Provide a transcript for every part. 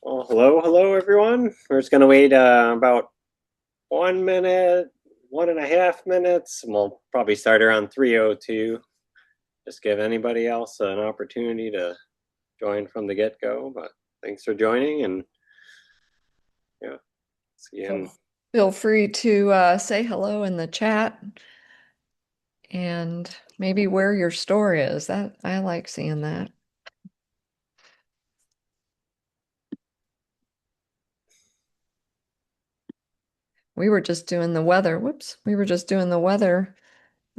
Well, hello, everyone. We're just going to wait about 1 minute, 1.5 minutes, and we'll probably start around 3:02. Just give anybody else an opportunity to join from the get-go. But thanks for joining, and yeah, see you in. Feel free to say hello in the chat and maybe where your store is. That I like seeing that. We were just doing the weather. Whoops. We were just doing the weather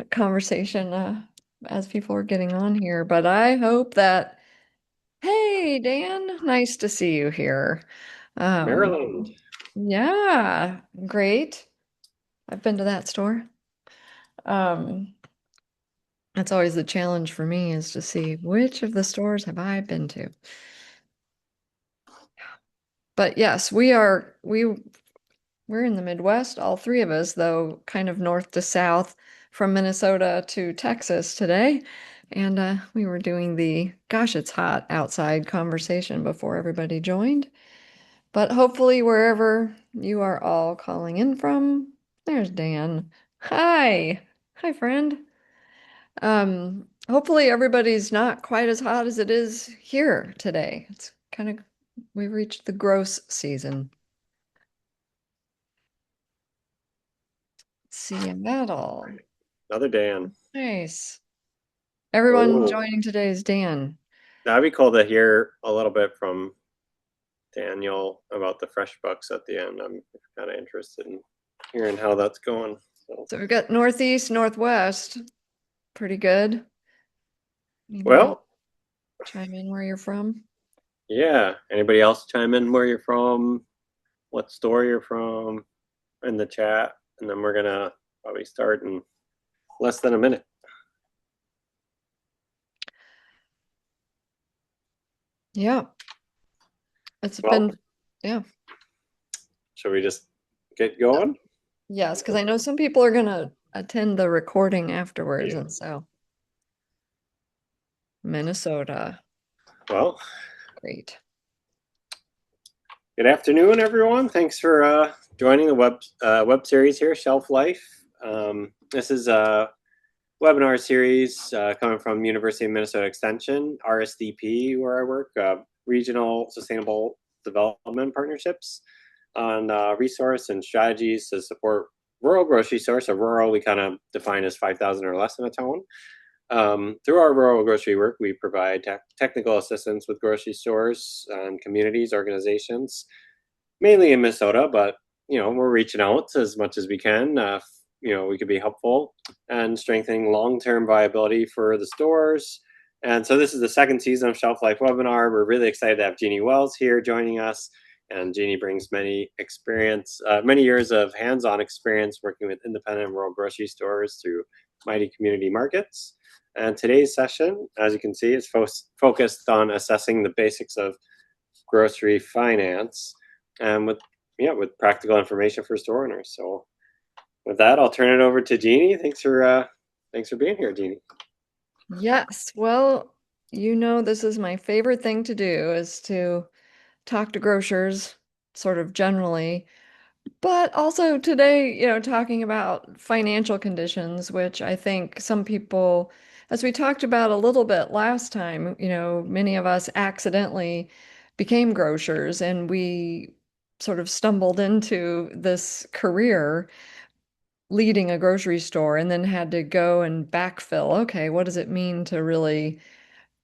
conversation as people are getting on here. But I hope that, hey, Dan, nice to see you here. Um, Maryland. yeah, great. I've been to that store. Um, that's always the challenge for me is to see which of the stores have I been to. But yes, we're in the Midwest, all three of us, though kind of north to south from Minnesota to Texas today. And we were doing the gosh, it's hot outside conversation before everybody joined. But hopefully, wherever you are all calling in from, there's Dan. Hi. Hi, friend. Hopefully everybody's not quite as hot as it is here today. It's kind of, we reached the gross season. Seattle. Another Dan. Nice. Everyone Oh, joining today is Dan. that'd be cool to hear a little bit from Daniel about the fresh bucks at the end. I'm kind of interested in hearing how that's going. So, So we've got Northeast, Northwest. Pretty good. Anybody well, chime in where you're from? yeah. Anybody else chime in where you're from? What store you're from in the chat, and then we're gonna probably start in less than a minute. Yeah, it's Well, been, yeah. should we just get going? Yes, because I know some people are gonna attend the recording afterwards, Yeah. and so Minnesota. Well, Great. good afternoon, everyone. Thanks for joining the web series here, Shelf Life. This is a webinar series coming from University of Minnesota Extension, RSDP, where I work, Regional Sustainable Development Partnerships, on resource and strategies to support rural grocery stores. So rural, we kind of define as 5,000 or less in a town. Through our rural grocery work, we provide technical assistance with grocery stores and communities, organizations, mainly in Minnesota, but we're reaching out as much as we can. We could be helpful and strengthening long-term viability for the stores. And so this is the second season of Shelf Life Webinar. We're really excited to have Jeanie Wells here joining us. And Jeanie brings many years of hands-on experience working with independent rural grocery stores through mighty community markets. And today's session, as you can see, is focused on assessing the basics of grocery finance and with practical information for store owners. So with that, I'll turn it over to Jeanie. Thanks for being here, Jeanie. Yes, well, this is my favorite thing to do is to talk to grocers, sort of generally, but also today, talking about financial conditions, which I think some people, as we talked about a little bit last time, many of us accidentally became grocers and we sort of stumbled into this career leading a grocery store and then had to go and backfill. Okay, what does it mean to really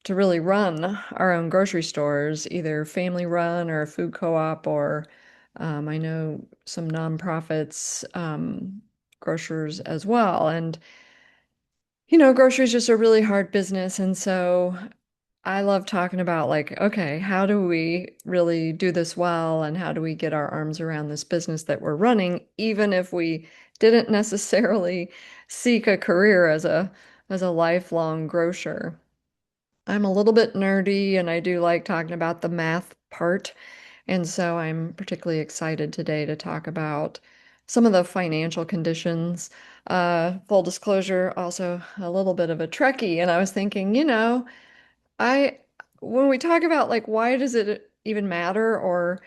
run our own grocery stores, either family run or a food co-op or I know some nonprofits, grocers as well. And grocery is just a really hard business. And so I love talking about like, okay, how do we really do this well and how do we get our arms around this business that we're running, even if we didn't necessarily seek a career as a lifelong grocer. I'm a little bit nerdy and I do like talking about the math part. And so I'm particularly excited today to talk about some of the financial conditions. Full disclosure, also a little bit of a Trekkie. And I was thinking, I when we talk about like why does it even matter, or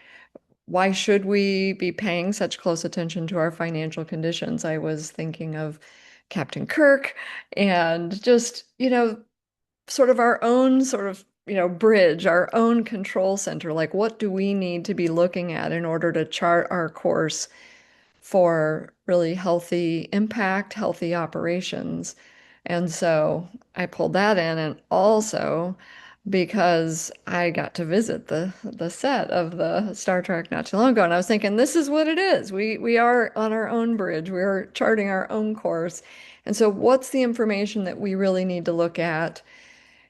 why should we be paying such close attention to our financial conditions? I was thinking of Captain Kirk and just, sort of our own sort of, bridge, our own control center. Like, what do we need to be looking at in order to chart our course for really healthy impact, healthy operations? And so I pulled that in, and also because I got to visit the set of the Star Trek not too long ago, and I was thinking, this is what it is. We are on our own bridge. We are charting our own course. And so what's the information that we really need to look at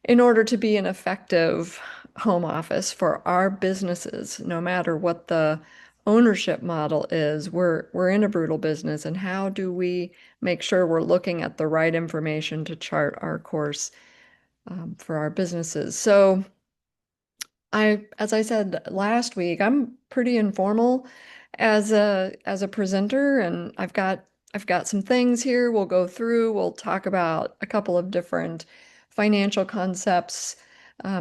in order to be an effective home office for our businesses, no matter what the ownership model is? We're in a brutal business, and how do we make sure we're looking at the right information to chart our course for our businesses? So as I said last week, I'm pretty informal as a presenter, and I've got some things here we'll go through. We'll talk about a couple of different financial concepts.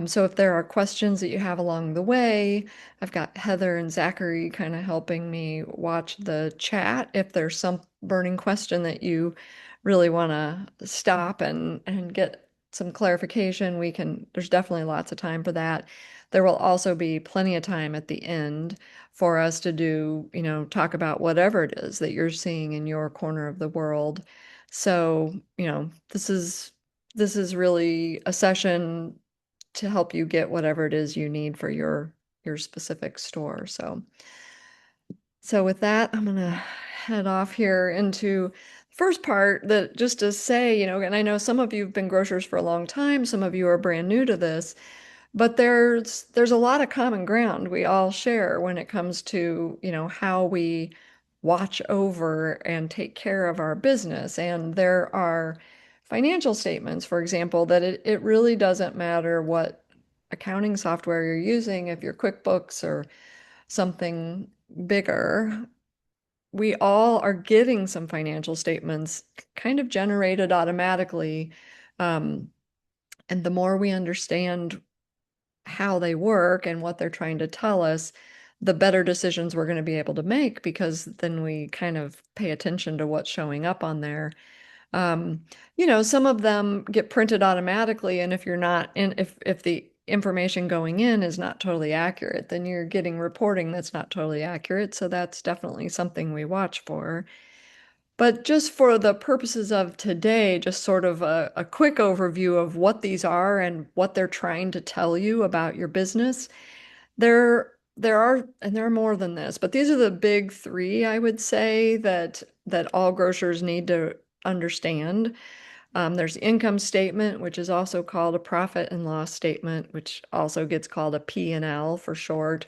So if there are questions that you have along the way, I've got Heather and Zachary kind of helping me watch the chat. If there's some burning question that you really want to stop and get some clarification, there's definitely lots of time for that. There will also be plenty of time at the end for us to do, talk about whatever it is that you're seeing in your corner of the world. So, this is really a session to help you get whatever it is you need for your specific store. So with that, I'm gonna head off here into the first part, that just to say, and I know some of you have been grocers for a long time, some of you are brand new to this, but there's a lot of common ground we all share when it comes to, how we watch over and take care of our business. And there are financial statements, for example, that it really doesn't matter what accounting software you're using, if you're QuickBooks or something bigger. We all are getting some financial statements kind of generated automatically. Um, and the more we understand how they work and what they're trying to tell us, the better decisions we're going to be able to make, because then we kind of pay attention to what's showing up on there. Um, some of them get printed automatically, and if you're not in, if the information going in is not totally accurate, then you're getting reporting that's not totally accurate. So that's definitely something we watch for. But just for the purposes of today, just sort of a quick overview of what these are and what they're trying to tell you about your business. And there are more than this, but these are the big three, I would say, that all grocers need to understand. There's the income statement, which is also called a profit and loss statement, which also gets called a P&L for short.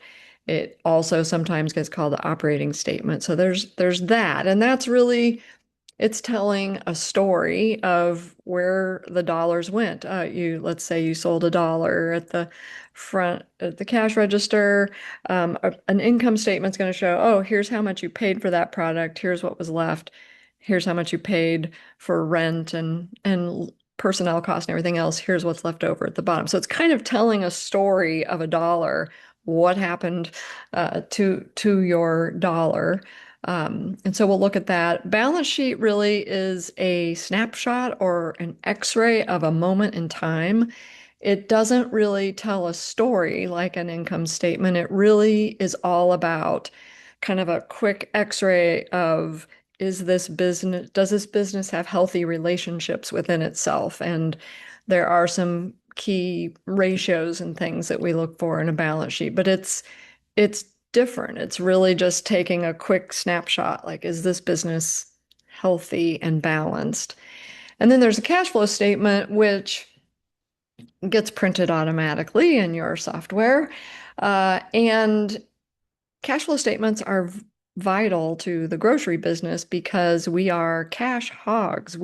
It also sometimes gets called the operating statement. So there's that, and that's really, it's telling a story of where the dollars went. Let's say you sold $1 at the front at the cash register. An income statement's going to show, oh, here's how much you paid for that product. Here's what was left. Here's how much you paid for rent and personnel costs and everything else. Here's what's left over at the bottom. So it's kind of telling a story of a dollar, what happened to your dollar. And so we'll look at that. Balance sheet really is a snapshot or an x-ray of a moment in time. It doesn't really tell a story like an income statement. It really is all about kind of a quick x-ray of, does this business have healthy relationships within itself? And there are some key ratios and things that we look for in a balance sheet, but it's different. It's really just taking a quick snapshot, like, is this business healthy and balanced? And then there's a cash flow statement, which gets printed automatically in your software. And cash flow statements are vital to the grocery business because we are cash hogs.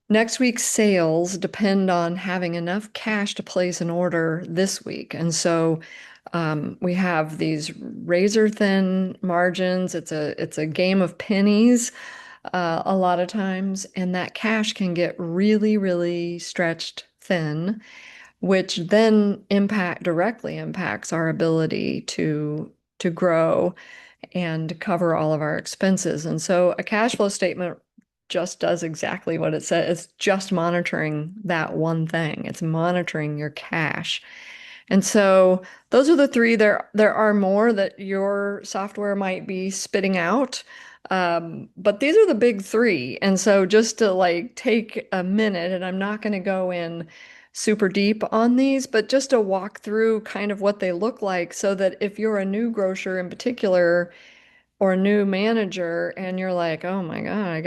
Next week's sales depend on having enough cash to place an order this week. And so we have these razor thin margins. It's a game of pennies a lot of times, and that cash can get really, really stretched thin which then directly impacts our ability to grow and cover all of our expenses. And so a cash flow statement just does exactly what it says. It's just monitoring that one thing. It's monitoring your cash. And so those are the three. There are more that your software might be spitting out. But these are the big three. And so just to like take a minute, and I'm not going to go in super deep on these, but just to walk through kind of what they look like so that if you're a new grocer in particular or a new manager and you're like, oh my God, I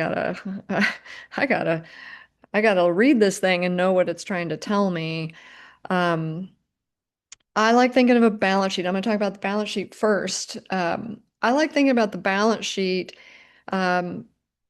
gotta, I gotta read this thing and know what it's trying to tell me. Um, I like thinking of a balance sheet. I'm going to talk about the balance sheet first. I like thinking about the balance sheet. Um,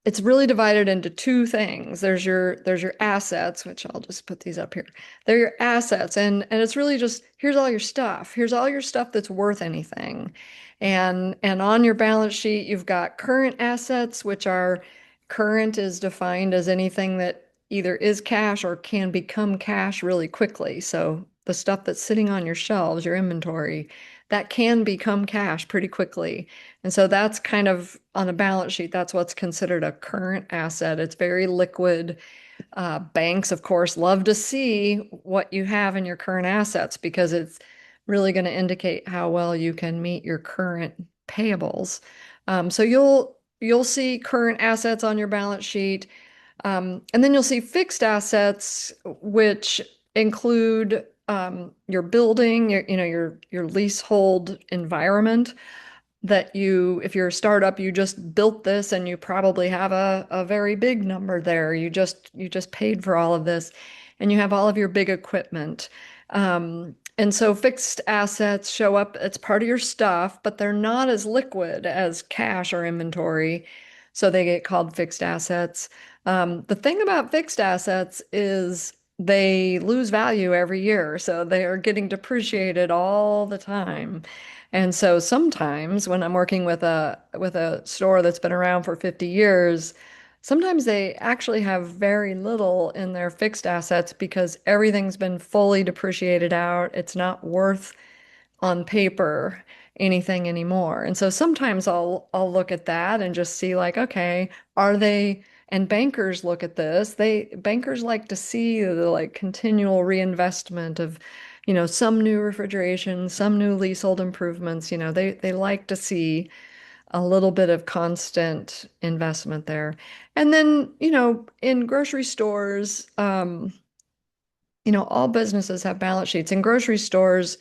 it's really divided into two things. There's your assets, which I'll just put these up here. They're your assets, and it's really just here's all your stuff. Here's all your stuff that's worth anything. And on your balance sheet, you've got current assets, which are current is defined as anything that either is cash or can become cash really quickly. So the stuff that's sitting on your shelves, your inventory, that can become cash pretty quickly. And so that's kind of on a balance sheet, that's what's considered a current asset. It's very liquid. Banks, of course, love to see what you have in your current assets because it's really going to indicate how well you can meet your current payables. So you'll see current assets on your balance sheet. And then you'll see fixed assets, which include your building, your leasehold environment that if you're a startup, you just built this and you probably have a very big number there. You just paid for all of this and you have all of your big equipment. And so fixed assets show up, it's part of your stuff, but they're not as liquid as cash or inventory. So they get called fixed assets. The thing about fixed assets is they lose value every year. So they are getting depreciated all the time. And so sometimes when I'm working with a store that's been around for 50 years, sometimes they actually have very little in their fixed assets because everything's been fully depreciated out. It's not worth on paper anything anymore. And so sometimes I'll look at that and just see like, okay, are they and bankers look at this. Bankers like to see the like continual reinvestment of, some new refrigeration, some new leasehold improvements. They like to see a little bit of constant investment there. And then, in grocery stores, all businesses have balance sheets. In grocery stores,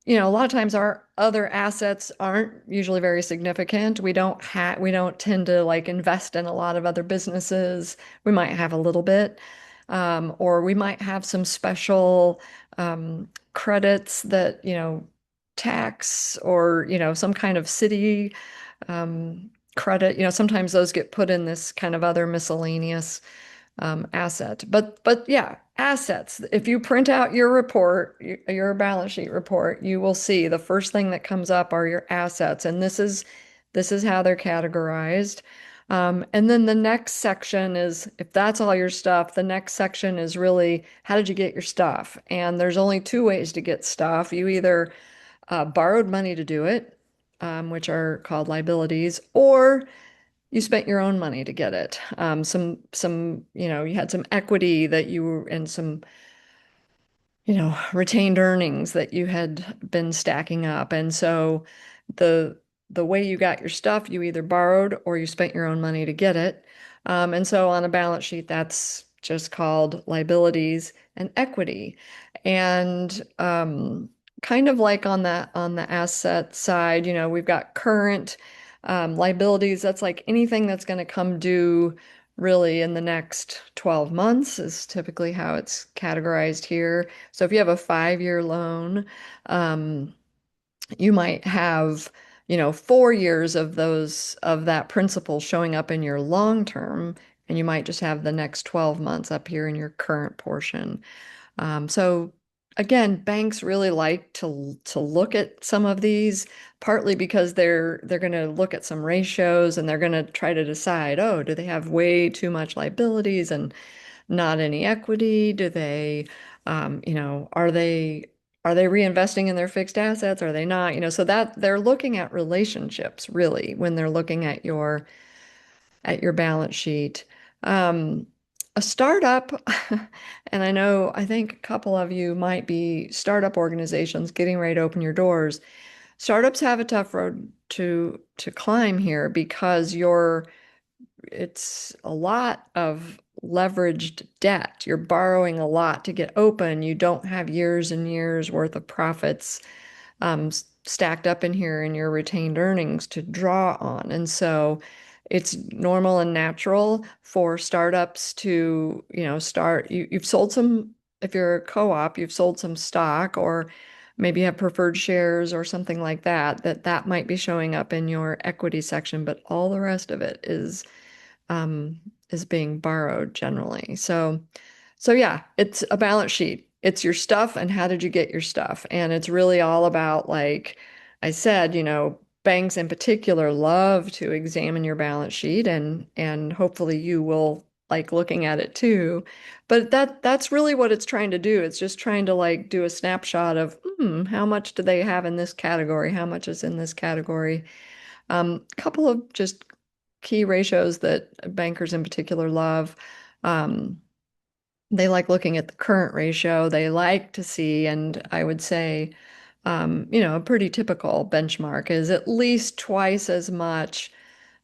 a lot of times our other assets aren't usually very significant. We don't tend to like invest in a lot of other businesses. We might have a little bit, or we might have some special credits that, tax or, some kind of city credit. Sometimes those get put in this kind of other miscellaneous asset. But yeah, assets. If you print out your report, your balance sheet report, you will see the first thing that comes up are your assets, and this is how they're categorized. And then the next section is, if that's all your stuff, the next section is really how did you get your stuff? And there's only two ways to get stuff. You either borrowed money to do it, which are called liabilities, or you spent your own money to get it. You had some equity that you were and some, retained earnings that you had been stacking up. And so the the way you got your stuff, you either borrowed or you spent your own money to get it. And so on a balance sheet, that's just called liabilities and equity. And kind of like on the asset side, we've got current liabilities. That's like anything that's going to come due really in the next 12 months is typically how it's categorized here. So if you have a 5-year loan, um, you might have, 4 years of that principal showing up in your long term, and you might just have the next 12 months up here in your current portion. So again, banks really like to look at some of these, partly because they're going to look at some ratios and they're going to try to decide, oh, do they have way too much liabilities and not any equity? Do they Are they reinvesting in their fixed assets? Are they not? So that they're looking at relationships really when they're looking at your balance sheet. Um, a startup, and I think a couple of you might be startup organizations getting ready to open your doors. Startups have a tough road to climb here because it's a lot of leveraged debt. You're borrowing a lot to get open. You don't have years and years worth of profits stacked up in here in your retained earnings to draw on. And so it's normal and natural for startups to, you've sold some, if you're a co-op, you've sold some stock or maybe you have preferred shares or something like that, that might be showing up in your equity section, but all the rest of it um, is being borrowed generally. So yeah, it's a balance sheet. It's your stuff and how did you get your stuff? And it's really all about, like I said, banks in particular love to examine your balance sheet and hopefully you will like looking at it too. But that's really what it's trying to do. It's just trying to like do a snapshot of, how much do they have in this category? How much is in this category? Couple of just key ratios that bankers in particular love. Um, they like looking at the current ratio. They like to see, and I would say, a pretty typical benchmark is at least twice as much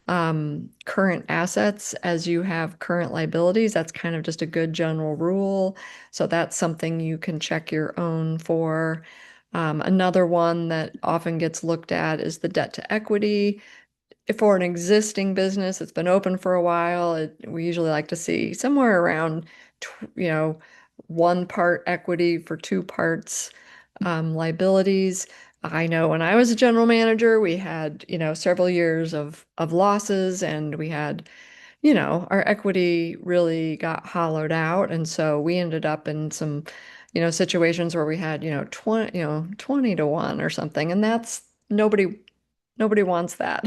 current assets as you have current liabilities. That's kind of just a good general rule. So that's something you can check your own for. Another one that often gets looked at is the debt to equity. If for an existing business that's been open for a while, we usually like to see somewhere around, you know, one part equity for two parts liabilities. I know when I was a general manager, we had, several years of losses and we had, our equity really got hollowed out. And so we ended up in some, situations where we had, 20 to 1 or something. And that's nobody wants that.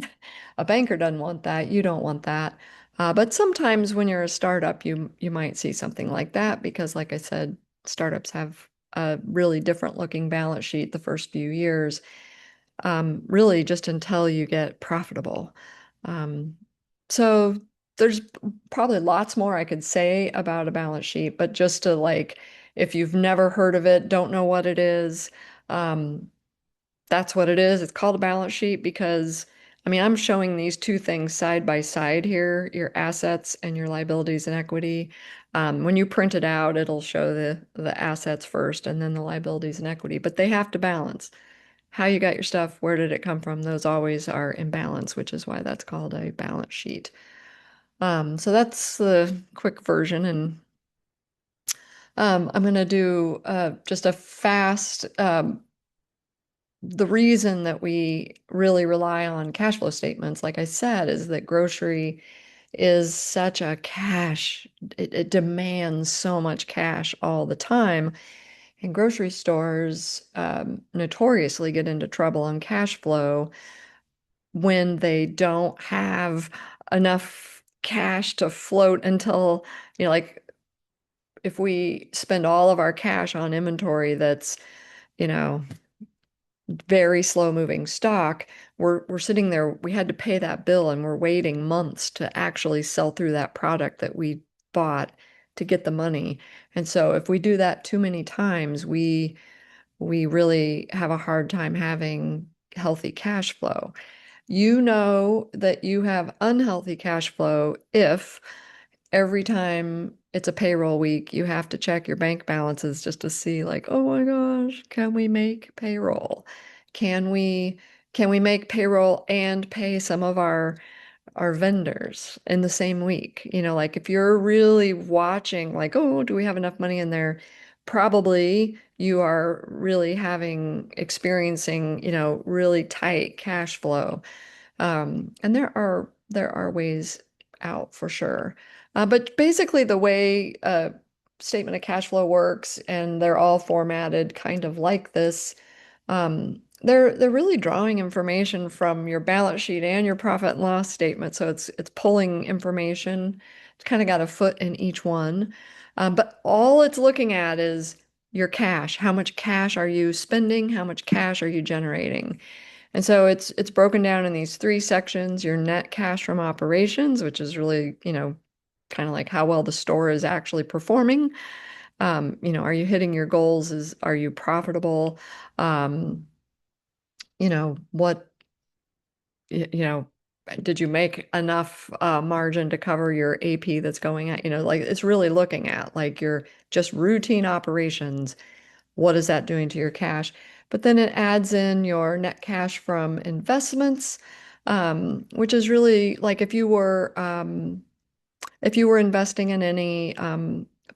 A banker doesn't want that. You don't want that. But sometimes when you're a startup, you might see something like that because, like I said, startups have a really different looking balance sheet the first few years, really just until you get profitable. Um, so there's probably lots more I could say about a balance sheet, but just to like, if you've never heard of it, don't know what it is, um, that's what it is. It's called a balance sheet because, I mean, I'm showing these two things side by side here, your assets and your liabilities and equity. When you print it out, it'll show the assets first and then the liabilities and equity, but they have to balance. How you got your stuff, where did it come from? Those always are in balance, which is why that's called a balance sheet. So that's the quick version, and I'm going to do just a fast the reason that we really rely on cash flow statements, like I said, is that grocery is such a it demands so much cash all the time. And grocery stores notoriously get into trouble on cash flow when they don't have enough cash to float until, like if we spend all of our cash on inventory that's, you know, very slow moving stock, we're sitting there, we had to pay that bill and we're waiting months to actually sell through that product that we bought to get the money. And so if we do that too many times, we really have a hard time having healthy cash flow. You know that you have unhealthy cash flow if every time it's a payroll week, you have to check your bank balances just to see like, oh my gosh, can we make payroll? Can we can we make payroll and pay some of our vendors in the same week? Like if you're really watching like, oh, do we have enough money in there? Probably you are really experiencing, really tight cash flow. And there are ways out for sure. But basically, the way a statement of cash flow works, and they're all formatted kind of like this. They're really drawing information from your balance sheet and your profit and loss statement. So it's pulling information. It's kind of got a foot in each one. But all it's looking at is your cash. How much cash are you spending? How much cash are you generating? And so it's broken down in these three sections: your net cash from operations, which is really, kind of like how well the store is actually performing. Are you hitting your goals? Are you profitable? Um, what, you know, did you make enough margin to cover your AP that's going at, like it's really looking at like your just routine operations. What is that doing to your cash? But then it adds in your net cash from investments, which is really like if you were investing in any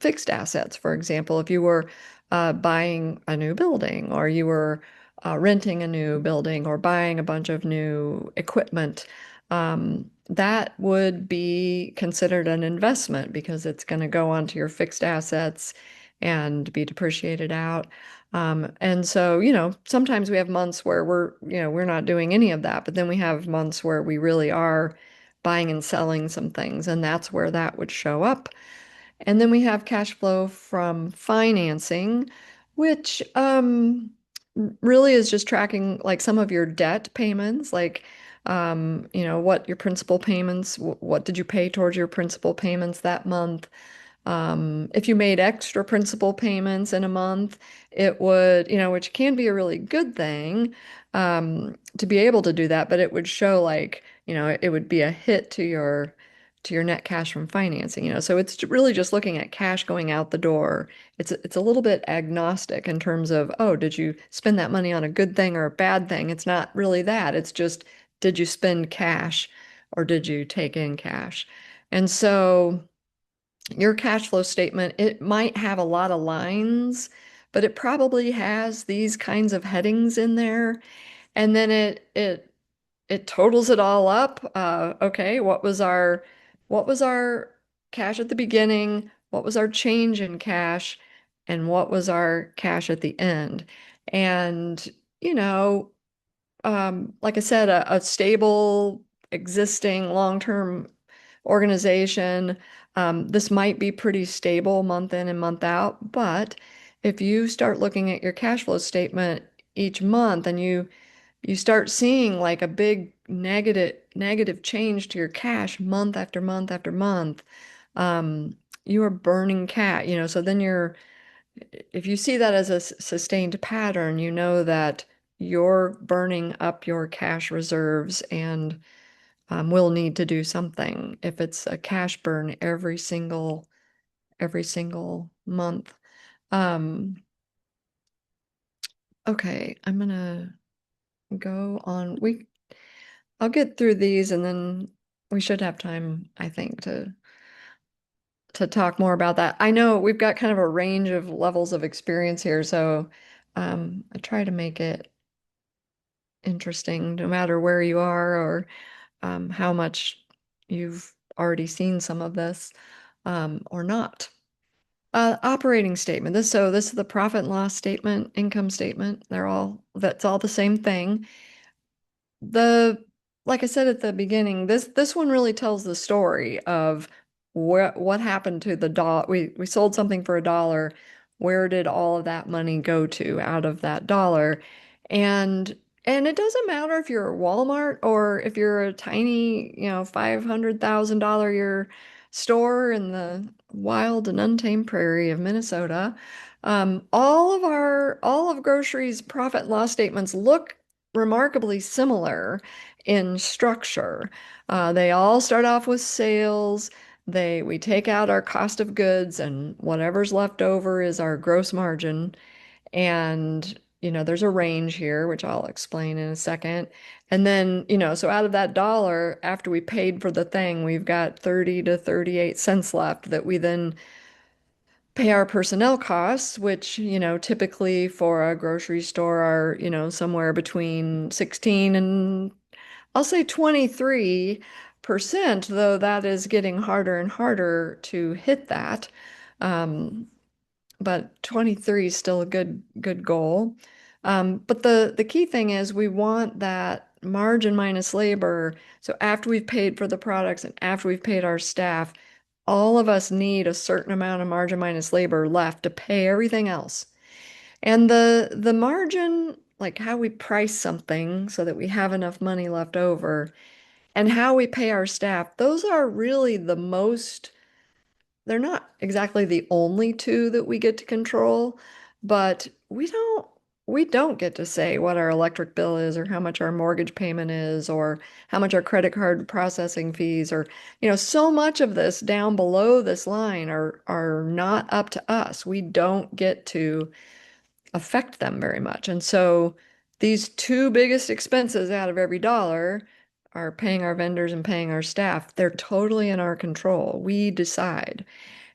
fixed assets, for example, if you were buying a new building or you were renting a new building or buying a bunch of new equipment, that would be considered an investment because it's going to go onto your fixed assets and be depreciated out. And so, sometimes we have months where we're not doing any of that, but then we have months where we really are buying and selling some things, and that's where that would show up. And then we have cash flow from financing, which really is just tracking like some of your debt payments, like what your principal payments, what did you pay towards your principal payments that month? If you made extra principal payments in a month, it would, which can be a really good thing, to be able to do that, but it would show like, it would be a hit to your net cash from financing, So it's really just looking at cash going out the door. It's a little bit agnostic in terms of, oh, did you spend that money on a good thing or a bad thing? It's not really that. It's just, did you spend cash or did you take in cash? And so your cash flow statement, it might have a lot of lines, but it probably has these kinds of headings in there. And then it totals it all up. Okay, what was our cash at the beginning? What was our change in cash? And what was our cash at the end? And, you know, like I said, a stable, existing, long-term organization, this might be pretty stable month in and month out. But if you start looking at your cash flow statement each month and you start seeing like a big negative change to your cash month after month after month, you are burning cash, so then if you see that as a sustained pattern, you know that you're burning up your cash reserves and will need to do something if it's a cash burn every single month. Um, okay, I'm gonna go on. I'll get through these and then we should have time, I think, to talk more about that. I know we've got kind of a range of levels of experience here, so I try to make it interesting no matter where you are or how much you've already seen some of this or not. Operating statement. This is the profit and loss statement, income statement. That's all the same thing. The Like I said at the beginning, this one really tells the story of what happened to the dollar. We sold something for $1. Where did all of that money go to out of that dollar? And and it doesn't matter if you're Walmart or if you're a tiny, $500,000 year store in the wild and untamed prairie of Minnesota. All of groceries profit and loss statements look remarkably similar in structure. They all start off with sales. We take out our cost of goods, and whatever's left over is our gross margin. And there's a range here, which I'll explain in a second. And then, so out of that dollar, after we paid for the thing, we've got 30 to 38 cents left that we then pay our personnel costs, which, typically for a grocery store are, somewhere between 16 and I'll say 23%, though that is getting harder and harder to hit that. Um, but 23 is still a good goal. But the key thing is we want that margin minus labor. So after we've paid for the products and after we've paid our staff, all of us need a certain amount of margin minus labor left to pay everything else. And the margin, like how we price something so that we have enough money left over, and how we pay our staff, those are really the most, they're not exactly the only two that we get to control, but we don't get to say what our electric bill is or how much our mortgage payment is or how much our credit card processing fees or so much of this down below this line are not up to us. We don't get to affect them very much. And so these two biggest expenses out of every dollar are paying our vendors and paying our staff. They're totally in our control. We decide.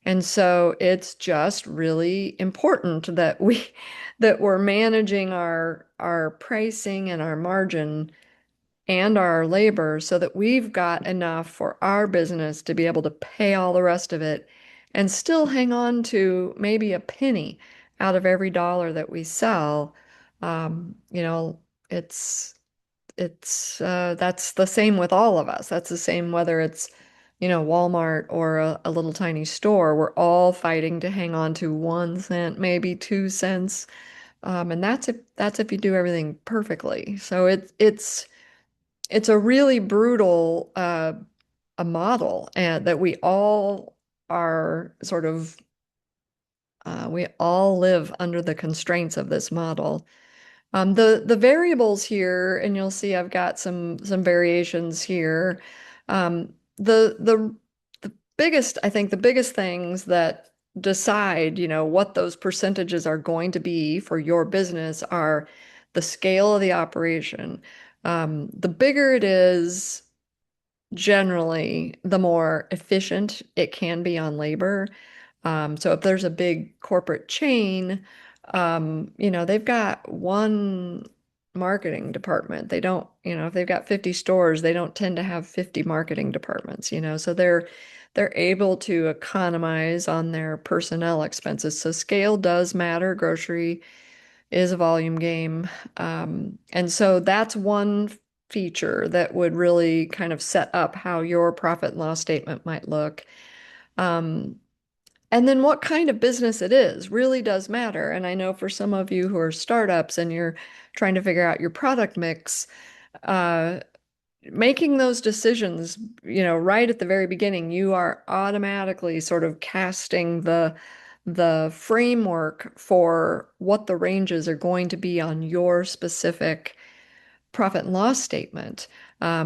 And so it's just really important that we're managing our pricing and our margin and our labor so that we've got enough for our business to be able to pay all the rest of it and still hang on to maybe a penny out of every dollar that we sell. Um, you know, it's that's the same with all of us. That's the same whether it's Walmart or a little tiny store. We're all fighting to hang on to 1 cent, maybe 2 cents, and that's if you do everything perfectly. So it's a really brutal a model, and that we all are sort of we all live under the constraints of this model. The variables here, and you'll see I've got some variations here. Um, the biggest, I think, the biggest things that decide, what those percentages are going to be for your business are the scale of the operation. The bigger it is, generally, the more efficient it can be on labor. So if there's a big corporate chain, they've got one marketing department. They don't, if they've got 50 stores, they don't tend to have 50 marketing departments, so they're able to economize on their personnel expenses. So scale does matter. Grocery is a volume game. And so that's one feature that would really kind of set up how your profit and loss statement might look. Um, and then what kind of business it is really does matter. And I know for some of you who are startups and you're trying to figure out your product mix, uh, making those decisions, right at the very beginning, you are automatically sort of casting the framework for what the ranges are going to be on your specific profit and loss statement.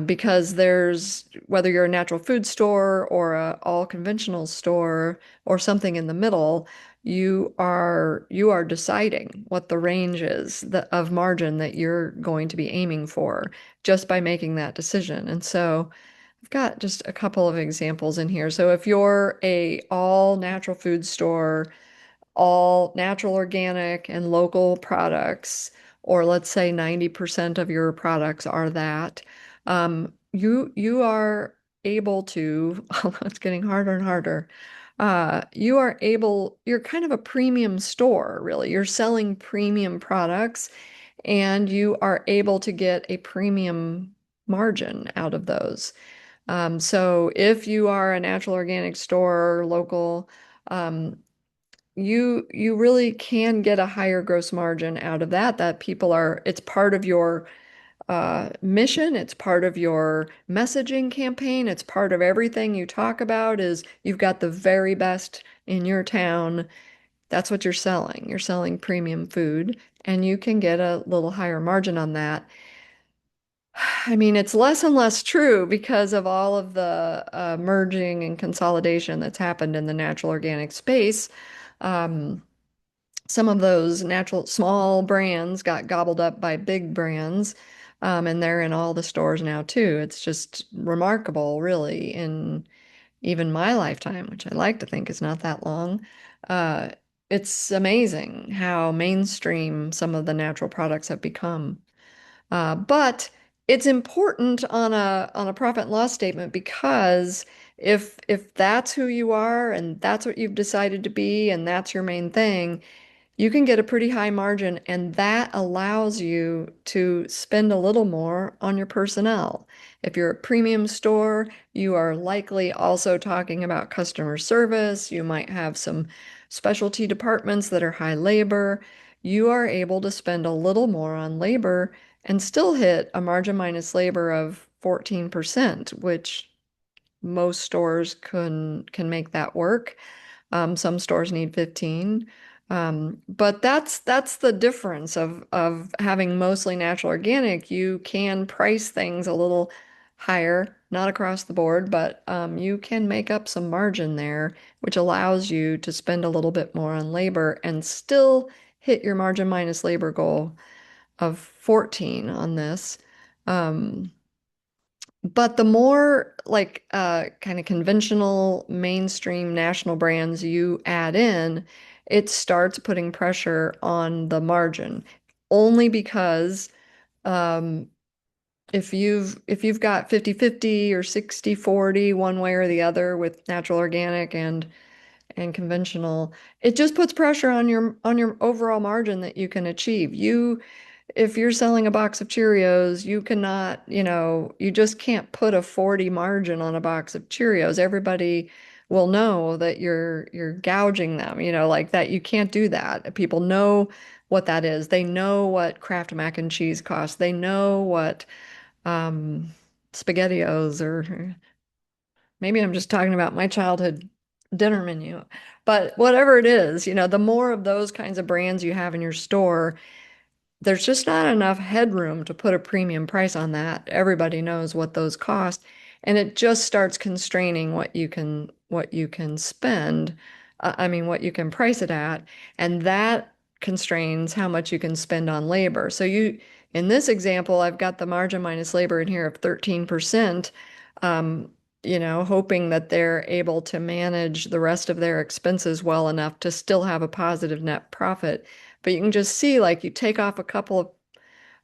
Because there's, whether you're a natural food store or a all conventional store or something in the middle, you are deciding what the range is of margin that you're going to be aiming for just by making that decision. And so I've got just a couple of examples in here. So if you're a all natural food store, all natural, organic, and local products, or let's say 90% of your products are that, you are able to, although it's getting harder and harder, you're kind of a premium store, really. You're selling premium products, and you are able to get a premium margin out of those. So if you are a natural organic store, local, um, you really can get a higher gross margin out of that. It's part of your mission, it's part of your messaging campaign, it's part of everything you talk about is you've got the very best in your town. That's what you're selling. You're selling premium food, and you can get a little higher margin on that. I mean, it's less and less true because of all of the merging and consolidation that's happened in the natural organic space. Um, some of those natural small brands got gobbled up by big brands, and they're in all the stores now too. It's just remarkable, really, in even my lifetime, which I like to think is not that long. Uh, it's amazing how mainstream some of the natural products have become. But it's important on a profit and loss statement because if that's who you are and that's what you've decided to be and that's your main thing, you can get a pretty high margin, and that allows you to spend a little more on your personnel. If you're a premium store, you are likely also talking about customer service. You might have some specialty departments that are high labor. you are able to spend a little more on labor and still hit a margin minus labor of 14%, which most stores can make that work. Some stores need 15. But that's the difference of having mostly natural organic. You can price things a little higher, not across the board, but you can make up some margin there, which allows you to spend a little bit more on labor and still hit your margin minus labor goal of 14 on this. Um, but the more like kind of conventional mainstream national brands you add in, it starts putting pressure on the margin. Only because um, if you've got 50-50 or 60-40 one way or the other with natural organic and conventional, it just puts pressure on your overall margin that you can achieve. If you're selling a box of Cheerios, you cannot, you just can't put a 40 margin on a box of Cheerios. Everybody will know that you're gouging them, like that. You can't do that. People know what that is. They know what Kraft mac and cheese costs. They know what um SpaghettiOs, or maybe I'm just talking about my childhood dinner menu. But whatever it is, the more of those kinds of brands you have in your store, there's just not enough headroom to put a premium price on that. Everybody knows what those cost, and it just starts constraining what you can spend. I mean, what you can price it at, and that constrains how much you can spend on labor. So in this example, I've got the margin minus labor in here of 13%. Um, hoping that they're able to manage the rest of their expenses well enough to still have a positive net profit. But you can just see, like, you take off a couple of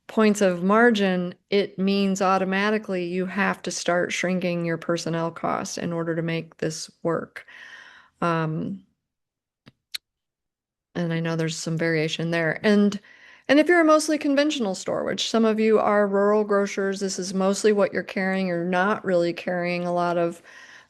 points of margin, it means automatically you have to start shrinking your personnel costs in order to make this work. Um, and I know there's some variation there. And if you're a mostly conventional store, which some of you are rural grocers, this is mostly what you're carrying. You're not really carrying a lot of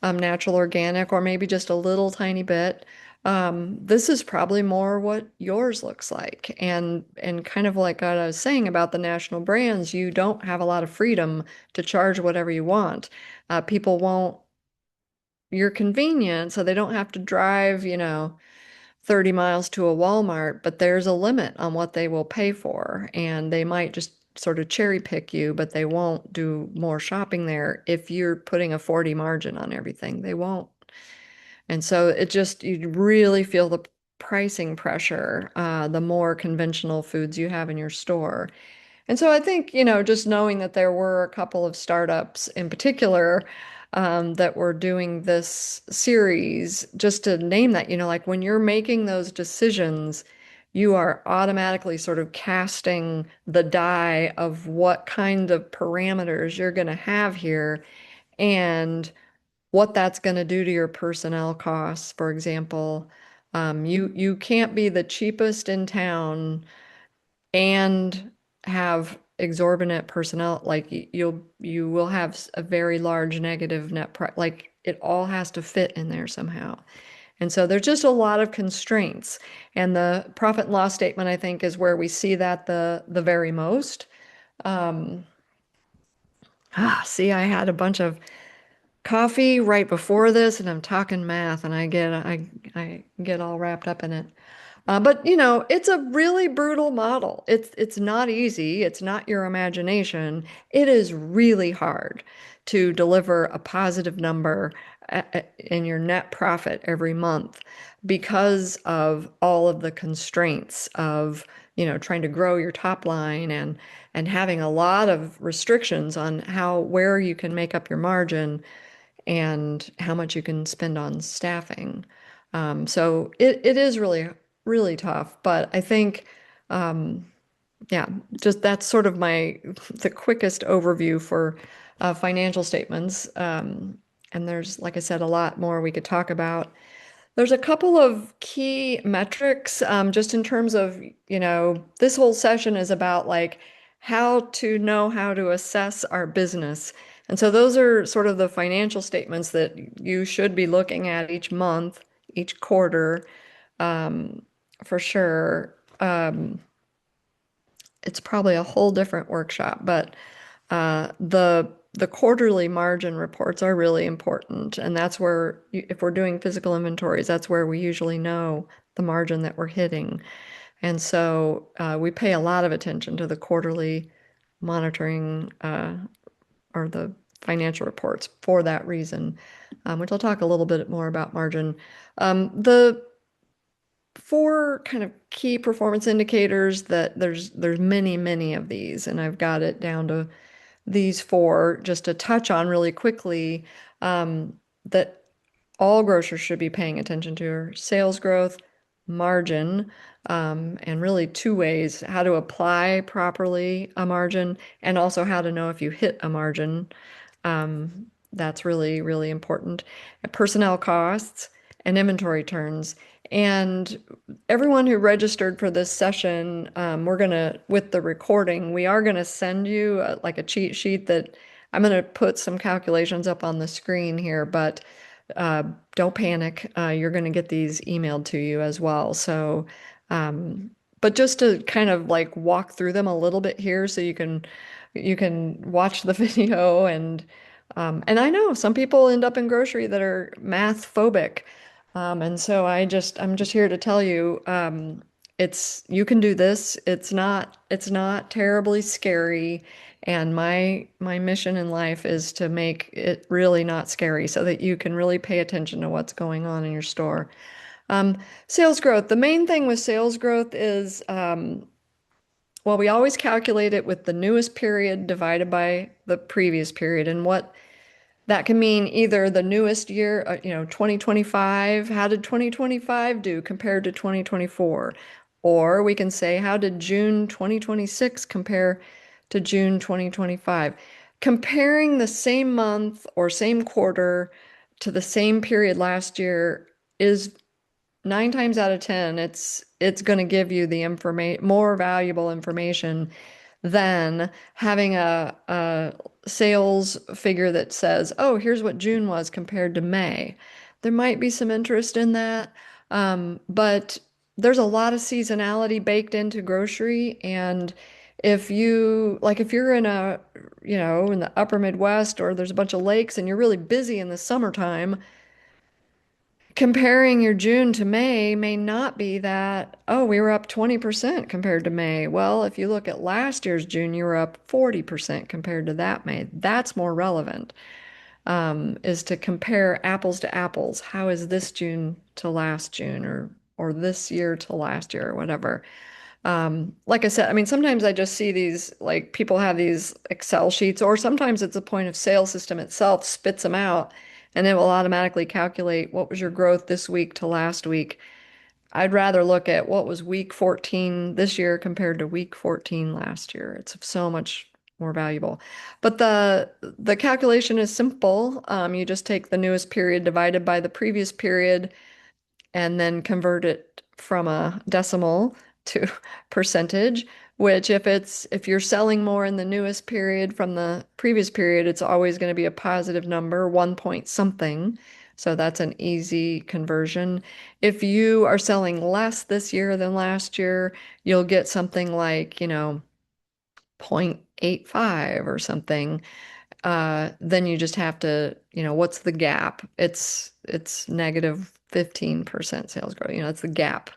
natural organic, or maybe just a little tiny bit. This is probably more what yours looks like. And kind of like what I was saying about the national brands, you don't have a lot of freedom to charge whatever you want. People won't, you're convenient, so they don't have to drive, 30 miles to a Walmart, but there's a limit on what they will pay for. And they might just sort of cherry pick you, but they won't do more shopping there if you're putting a 40 margin on everything. They won't. And so you really feel the pricing pressure, the more conventional foods you have in your store. And so I think, just knowing that there were a couple of startups in particular that were doing this series, just to name that, like when you're making those decisions, you are automatically sort of casting the die of what kind of parameters you're going to have here and what that's going to do to your personnel costs. For example, you can't be the cheapest in town and have exorbitant personnel. Like you will have a very large negative net price. Like it all has to fit in there somehow. And so there's just a lot of constraints. And the profit and loss statement, I think, is where we see that the very most. Um, see, I had a bunch of coffee right before this, and I'm talking math, and I get all wrapped up in it. But it's a really brutal model. It's not easy. It's not your imagination. It is really hard to deliver a positive number in your net profit every month because of all of the constraints of, trying to grow your top line and having a lot of restrictions on where you can make up your margin and how much you can spend on staffing. So it is really, really tough. But I think, um, yeah, just that's sort of the quickest overview for financial statements. And there's, like I said, a lot more we could talk about. There's a couple of key metrics, just in terms of, this whole session is about like how to know how to assess our business. And so those are sort of the financial statements that you should be looking at each month, each quarter, um, for sure. it's probably a whole different workshop, but the quarterly margin reports are really important, and that's where if we're doing physical inventories, that's where we usually know the margin that we're hitting. And so we pay a lot of attention to the quarterly monitoring or the financial reports for that reason, which I'll talk a little bit more about margin. The four kind of key performance indicators that there's many of these, and I've got it down to these four just to touch on really quickly, that all grocers should be paying attention to are sales growth, margin, and really two ways: how to apply properly a margin and also how to know if you hit a margin. That's really important. Personnel costs and inventory turns. And everyone who registered for this session, we're gonna, with the recording, we are gonna send you like a cheat sheet that I'm gonna put some calculations up on the screen here, but uh, don't panic. You're gonna get these emailed to you as well. So, but just to kind of like walk through them a little bit here so you can watch the video and I know some people end up in grocery that are math phobic. And so I'm just here to tell you, it's you can do this. It's not terribly scary. And my mission in life is to make it really not scary so that you can really pay attention to what's going on in your store. Um, Sales growth. The main thing with sales growth is, well, we always calculate it with the newest period divided by the previous period. And what that can mean either the newest year, 2025, how did 2025 do compared to 2024? Or we can say, how did June 2026 compare to June 2025? Comparing the same month or same quarter to the same period last year is 9 times out of 10, it's going to give you the information, more valuable information than having a sales figure that says, oh, here's what June was compared to May. There might be some interest in that, but there's a lot of seasonality baked into grocery. And if you're in in the upper Midwest or there's a bunch of lakes and you're really busy in the summertime, comparing your June to May may not be that, oh, we were up 20% compared to May. Well, if you look at last year's June, you were up 40% compared to that May. That's more relevant, is to compare apples to apples. How is this June to last June or this year to last year or whatever. Like I said, I mean, sometimes I just see these, like people have these Excel sheets, or sometimes it's a point of sale system itself spits them out and it will automatically calculate what was your growth this week to last week. I'd rather look at what was week 14 this year compared to week 14 last year. It's so much more valuable. But the calculation is simple. You just take the newest period divided by the previous period and then convert it from a decimal to percentage, which if you're selling more in the newest period from the previous period, it's always going to be a positive number, 1 point something. So that's an easy conversion. If you are selling less this year than last year, you'll get something like, 0.85 or something. Then you just have to, what's the gap? It's negative 15% sales growth. It's the gap,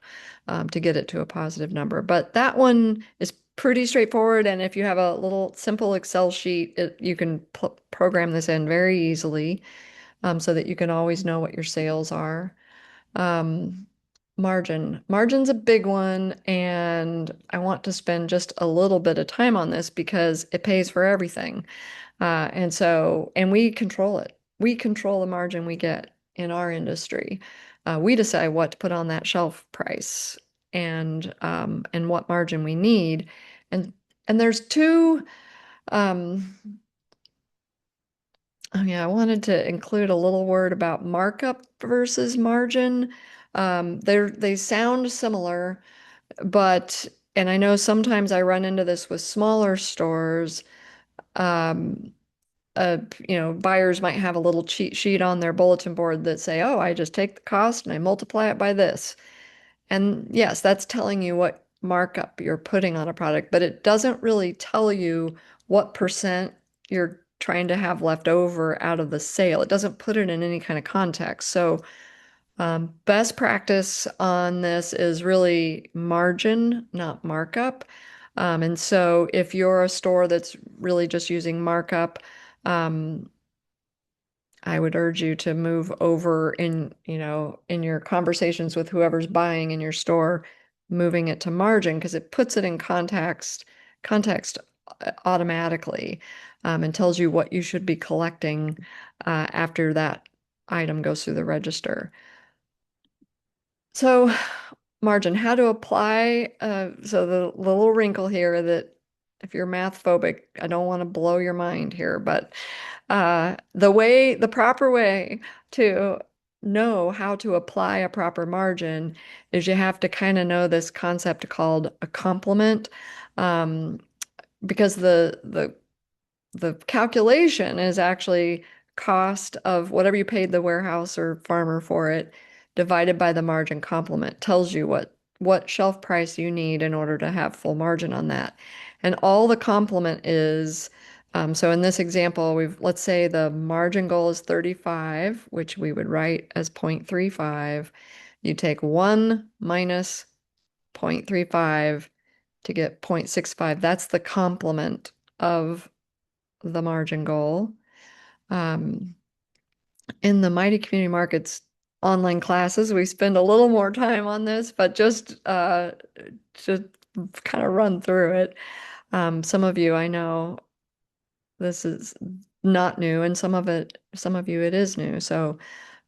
to get it to a positive number. But that one is pretty straightforward. And if you have a little simple Excel sheet, you can program this in very easily, so that you can always know what your sales are. Um, Margin's a big one, and I want to spend just a little bit of time on this because it pays for everything. And we control it. We control the margin we get in our industry. We decide what to put on that shelf price and what margin we need. And and there's two. Um, oh yeah, I wanted to include a little word about markup versus margin. They sound similar, but and I know sometimes I run into this with smaller stores. Um, Buyers might have a little cheat sheet on their bulletin board that say, "Oh, I just take the cost and I multiply it by this." And yes, that's telling you markup you're putting on a product, but it doesn't really tell you what percent you're trying to have left over out of the sale. It doesn't put it in any kind of context. So, best practice on this is really margin, not markup. And so if you're a store that's really just using markup, um, I would urge you to move over in your conversations with whoever's buying in your store, moving it to margin because it puts it in context automatically, and tells you what you should be collecting after that item goes through the register. So, margin, how to apply? So the little wrinkle here that if you're math phobic, I don't want to blow your mind here, but the proper way to know how to apply a proper margin is you have to kind of know this concept called a complement, um, because the calculation is actually cost of whatever you paid the warehouse or farmer for it divided by the margin complement tells you what shelf price you need in order to have full margin on that. And all the complement is, so in this example, let's say the margin goal is 35, which we would write as 0.35. You take 1 minus 0.35 to get 0.65. That's the complement of the margin goal. Um, in the Mighty Community Markets online classes, we spend a little more time on this, but just to kind of run through it. Some of you I know this is not new, and some of you it is new. So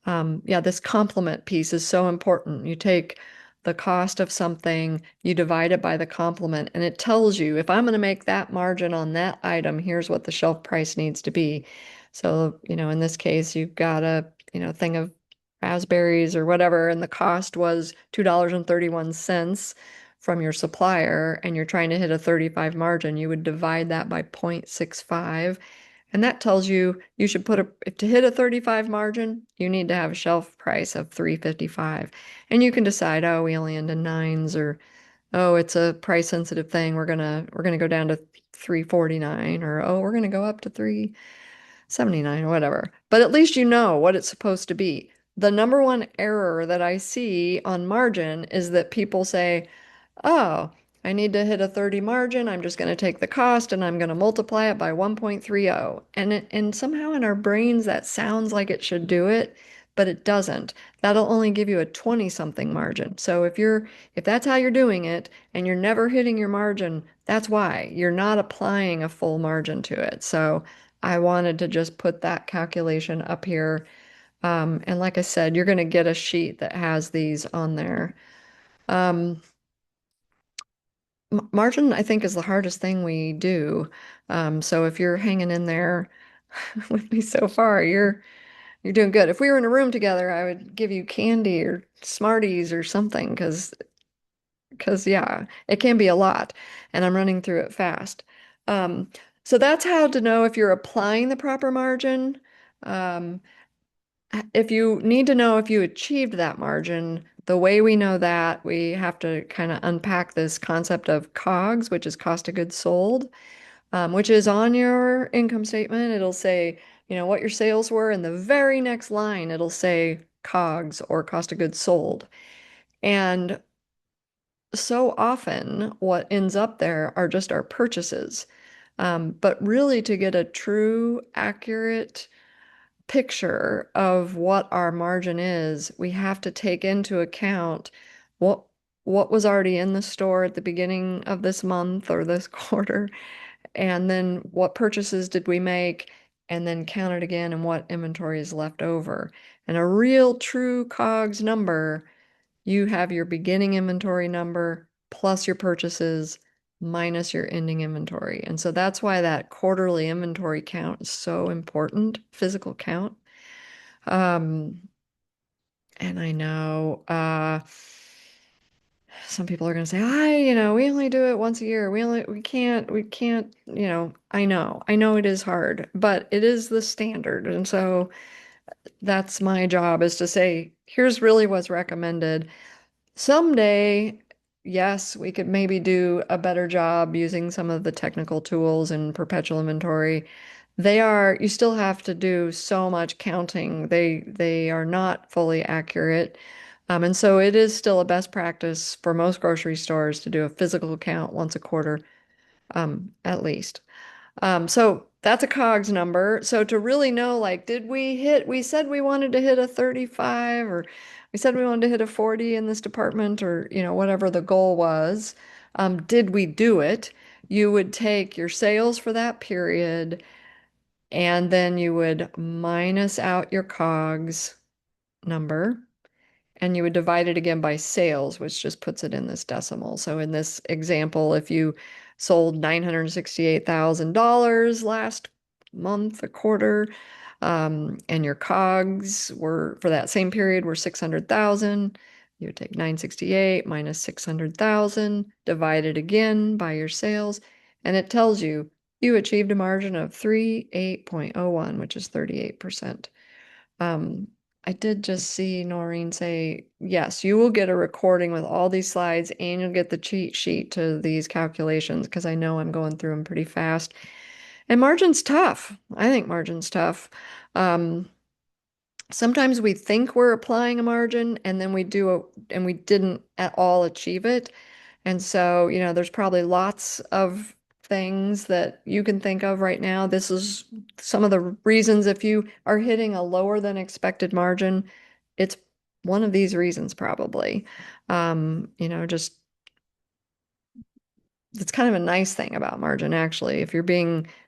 yeah, this complement piece is so important. You take the cost of something, you divide it by the complement, and it tells you if I'm going to make that margin on that item, here's what the shelf price needs to be. So, in this case, you've got a, thing of raspberries or whatever, and the cost was $2.31 from your supplier, and you're trying to hit a 35 margin, you would divide that by 0.65. And that tells you you should to hit a 35 margin, you need to have a shelf price of 355. And you can decide, oh, we only end in nines, or oh, it's a price sensitive thing. We're gonna go down to 349, or oh, we're gonna go up to 379 or whatever. But at least you know what it's supposed to be. The number one error that I see on margin is that people say, oh, I need to hit a 30 margin. I'm just going to take the cost and I'm going to multiply it by 1.30. And somehow in our brains that sounds like it should do it, but it doesn't. That'll only give you a 20 something margin. So if that's how you're doing it and you're never hitting your margin, that's why you're not applying a full margin to it. So I wanted to just put that calculation up here. And like I said, you're going to get a sheet that has these on there. Um, Margin, I think, is the hardest thing we do. So if you're hanging in there with me so far, you're doing good. If we were in a room together, I would give you candy or Smarties or something because yeah, it can be a lot, and I'm running through it fast. Um, so that's how to know if you're applying the proper margin. Um, if you need to know if you achieved that margin, the way we know that, we have to kind of unpack this concept of COGS, which is cost of goods sold, which is on your income statement. It'll say, what your sales were, and the very next line, it'll say COGS or cost of goods sold. And so often, what ends up there are just our purchases. But really, to get a true, accurate picture of what our margin is, we have to take into account what what was already in the store at the beginning of this month or this quarter, and then what purchases did we make, and then count it again and what inventory is left over. And a real true COGS number, you have your beginning inventory number plus your purchases minus your ending inventory. And so that's why that quarterly inventory count is so important, physical count. Um, and I know some people are going to say, we only do it once a year. We can't, I know it is hard, but it is the standard. And so that's my job is to say, here's really what's recommended. Someday yes, we could maybe do a better job using some of the technical tools and perpetual inventory. You still have to do so much counting. They are not fully accurate. And so it is still a best practice for most grocery stores to do a physical count once a quarter, at least. So that's a COGS number. So to really know, like, we said we wanted to hit a 35, or we said we wanted to hit a 40 in this department, or, whatever the goal was. Did we do it? You would take your sales for that period, and then you would minus out your COGS number. And you would divide it again by sales, which just puts it in this decimal. So in this example, if you sold $968,000 last month, a quarter, and your COGS were for that same period were 600,000, you would take 968 minus 600,000, divide it again by your sales, and it tells you you achieved a margin of 38.01, which is 38%. Um, I did just see Noreen say, yes, you will get a recording with all these slides and you'll get the cheat sheet to these calculations because I know I'm going through them pretty fast. And margin's tough. I think margin's tough. Um, Sometimes we think we're applying a margin and then and we didn't at all achieve it. And so, there's probably lots of things that you can think of right now. This is some of the reasons if you are hitting a lower than expected margin, it's one of these reasons probably. Just it's kind of a nice thing about margin actually. If you're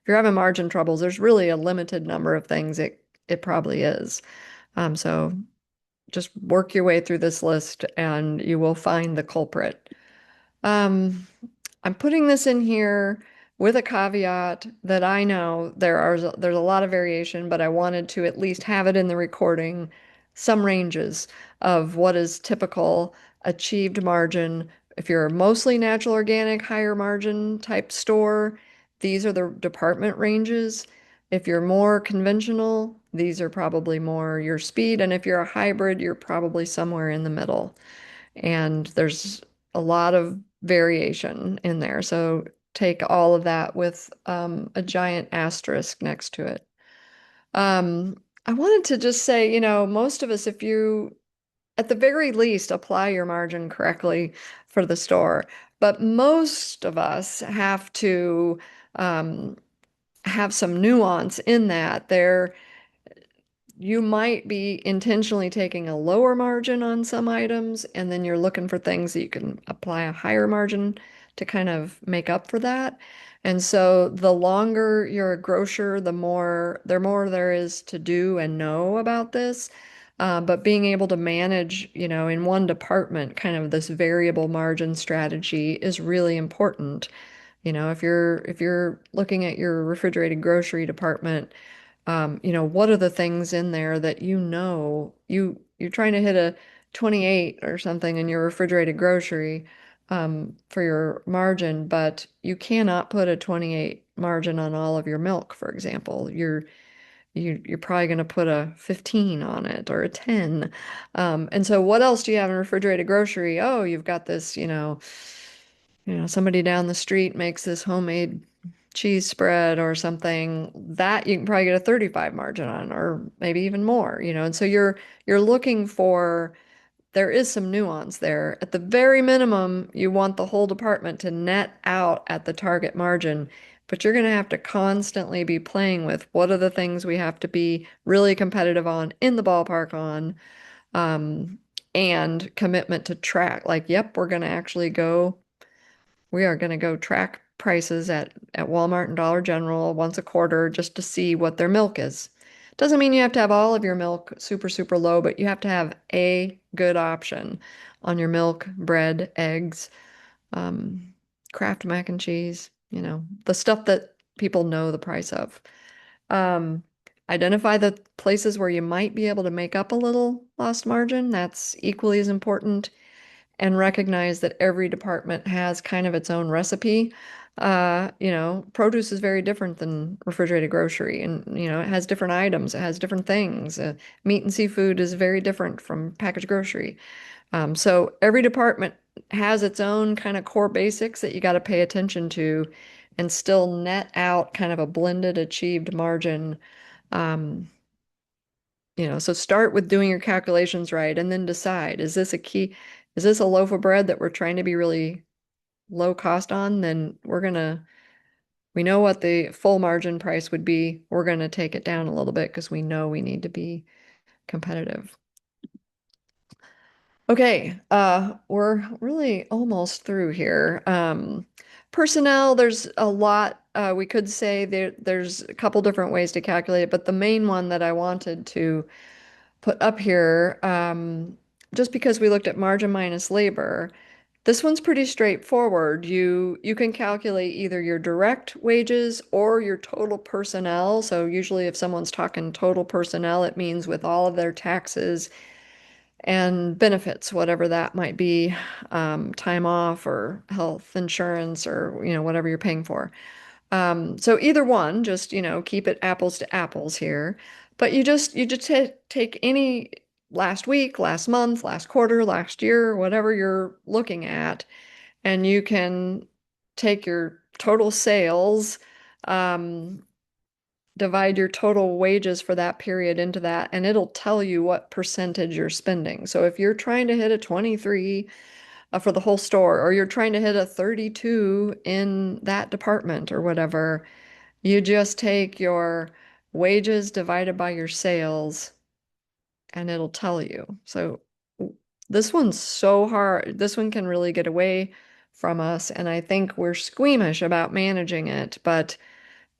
having margin troubles, there's really a limited number of things it probably is. So just work your way through this list and you will find the culprit. Um, I'm putting this in here with a caveat that I know there's a lot of variation, but I wanted to at least have it in the recording, some ranges of what is typical achieved margin. If you're a mostly natural organic, higher margin type store, these are the department ranges. If you're more conventional, these are probably more your speed. And if you're a hybrid, you're probably somewhere in the middle. And there's a lot of variation in there. So take all of that with a giant asterisk next to it. I wanted to just say, most of us, if you at the very least apply your margin correctly for the store, but most of us have to um, have some nuance in that. You might be intentionally taking a lower margin on some items, and then you're looking for things that you can apply a higher margin to kind of make up for that. And so the longer you're a grocer, the more there is to do and know about this. But being able to manage, in one department, kind of this variable margin strategy is really important. If you're looking at your refrigerated grocery department, what are the things in there that you're trying to hit a 28 or something in your refrigerated grocery for your margin, but you cannot put a 28 margin on all of your milk, for example. You're probably going to put a 15 on it or a 10. And so what else do you have in refrigerated grocery? Oh, you've got this, somebody down the street makes this homemade cheese spread or something that you can probably get a 35 margin on, or maybe even more, and so you're looking for there is some nuance there. At the very minimum, you want the whole department to net out at the target margin, but you're going to have to constantly be playing with what are the things we have to be really competitive on in the ballpark on, um, and commitment to track. Like, yep, we are going to go track prices at Walmart and Dollar General once a quarter just to see what their milk is. Doesn't mean you have to have all of your milk super, super low, but you have to have a good option on your milk, bread, eggs, um, Kraft mac and cheese, the stuff that people know the price of. Um, Identify the places where you might be able to make up a little lost margin. That's equally as important. and recognize that every department has kind of its own recipe. Produce is very different than refrigerated grocery, and it has different items, it has different things. Meat and seafood is very different from packaged grocery. So every department has its own kind of core basics that you got to pay attention to and still net out kind of a blended achieved margin. Um, so start with doing your calculations right and then decide, is this a loaf of bread that we're trying to be really low cost on? Then we know what the full margin price would be. We're going to take it down a little bit because we know we need to be competitive. Okay, we're really almost through here. Personnel, there's a lot. We could say there's a couple different ways to calculate it, but the main one that I wanted to put up here, just because we looked at margin minus labor, this one's pretty straightforward. You can calculate either your direct wages or your total personnel. So usually if someone's talking total personnel, it means with all of their taxes and benefits, whatever that might be, time off or health insurance or whatever you're paying for. So either one, just keep it apples to apples here. But you just take any last week, last month, last quarter, last year, whatever you're looking at, and you can take your total sales, um, divide your total wages for that period into that, and it'll tell you what percentage you're spending. So if you're trying to hit a 23 for the whole store, or you're trying to hit a 32 in that department or whatever, you just take your wages divided by your sales and it'll tell you. So this one's so hard. This one can really get away from us. And I think we're squeamish about managing it, but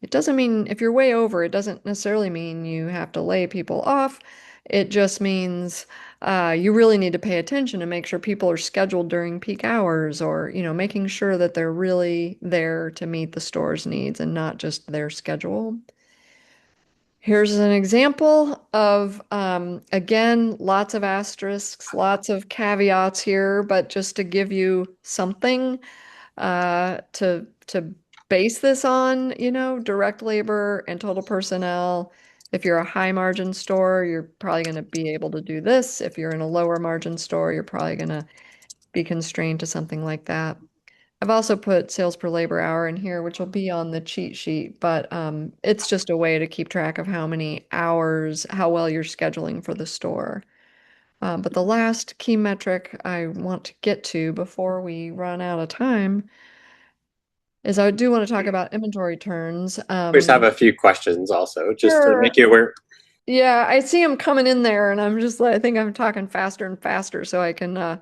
it doesn't mean if you're way over, it doesn't necessarily mean you have to lay people off. It just means you really need to pay attention and make sure people are scheduled during peak hours or, making sure that they're really there to meet the store's needs and not just their schedule. Here's an example of, again, lots of asterisks, lots of caveats here, but just to give you something to base this on, direct labor and total personnel. If you're a high margin store, you're probably going to be able to do this. If you're in a lower margin store, you're probably going to be constrained to something like that. I've also put sales per labor hour in here, which will be on the cheat sheet, but it's just a way to keep track of how many hours, how well you're scheduling for the store. But the last key metric I want to get to before we run out of time is I do want to talk about inventory turns. We just have a few questions also, just to Sure. make you aware. Yeah, I see them coming in there, and I'm just like, I think I'm talking faster and faster so I can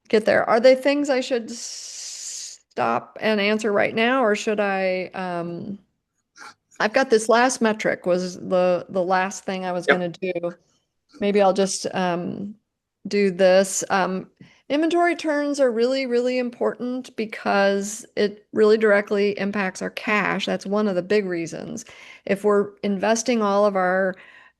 get there. Are they things I should stop and answer right now, or should I? I've got this last metric was the last thing I was Yep. going to do. Maybe I'll just do this. Inventory turns are really, really important because it really directly impacts our cash. That's one of the big reasons. If we're investing all of our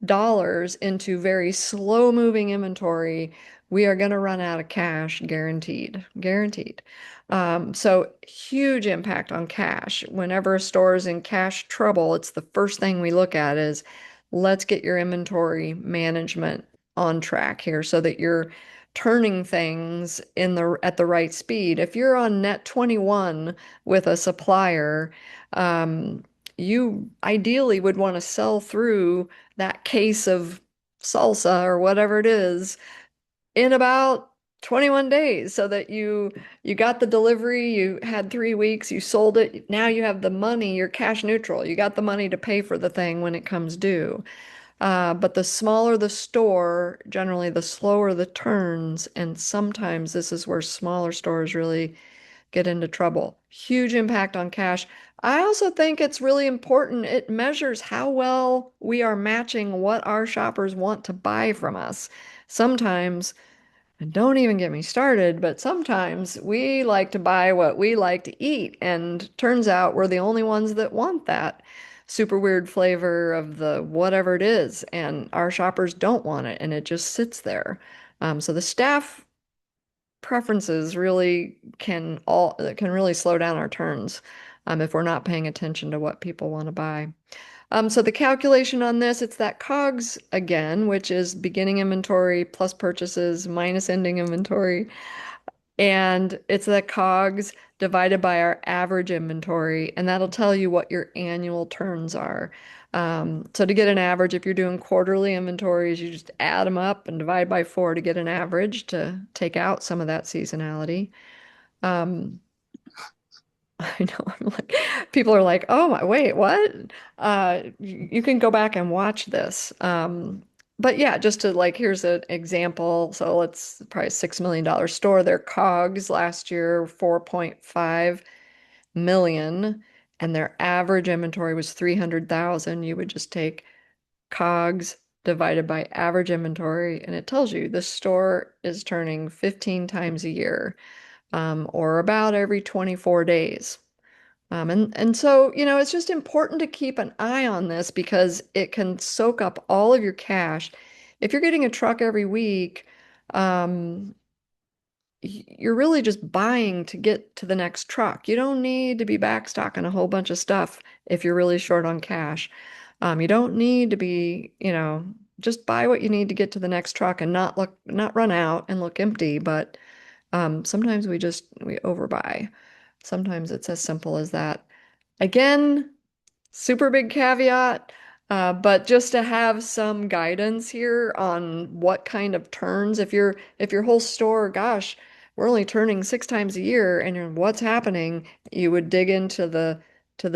dollars into very slow moving inventory, we are going to run out of cash, guaranteed, guaranteed. So huge impact on cash. Whenever a store is in cash trouble, it's the first thing we look at is let's get your inventory management on track here so that you're turning things at the right speed. If you're on net 21 with a supplier, you ideally would want to sell through that case of salsa or whatever it is in about 21 days so that you got the delivery, you had 3 weeks, you sold it, now you have the money, you're cash neutral. You got the money to pay for the thing when it comes due. But the smaller the store, generally the slower the turns, and sometimes this is where smaller stores really get into trouble. Huge impact on cash. I also think it's really important. It measures how well we are matching what our shoppers want to buy from us. Sometimes, and don't even get me started, but sometimes we like to buy what we like to eat, and turns out we're the only ones that want that super weird flavor of the whatever it is, and our shoppers don't want it, and it just sits there. So the staff preferences really can really slow down our turns if we're not paying attention to what people want to buy. So the calculation on this, it's that COGS again, which is beginning inventory plus purchases minus ending inventory. And it's the COGS divided by our average inventory, and that'll tell you what your annual turns are. So to get an average, if you're doing quarterly inventories, you just add them up and divide by 4 to get an average to take out some of that seasonality. Um, I know. I'm like, people are like, oh my, wait, what? You can go back and watch this. But yeah, just to like, here's an example. So let's probably $6 million store. Their COGS last year, 4.5 million, and their average inventory was 300,000. You would just take COGS divided by average inventory, and it tells you the store is turning 15 times a year, or about every 24 days. And so, it's just important to keep an eye on this because it can soak up all of your cash. If you're getting a truck every week, um, you're really just buying to get to the next truck. You don't need to be backstocking a whole bunch of stuff if you're really short on cash. You don't need to be, just buy what you need to get to the next truck and not run out and look empty. But sometimes we overbuy. Sometimes it's as simple as that. Again, super big caveat, but just to have some guidance here on what kind of turns, if your whole store, gosh, we're only turning 6 times a year, and what's happening, you would dig into the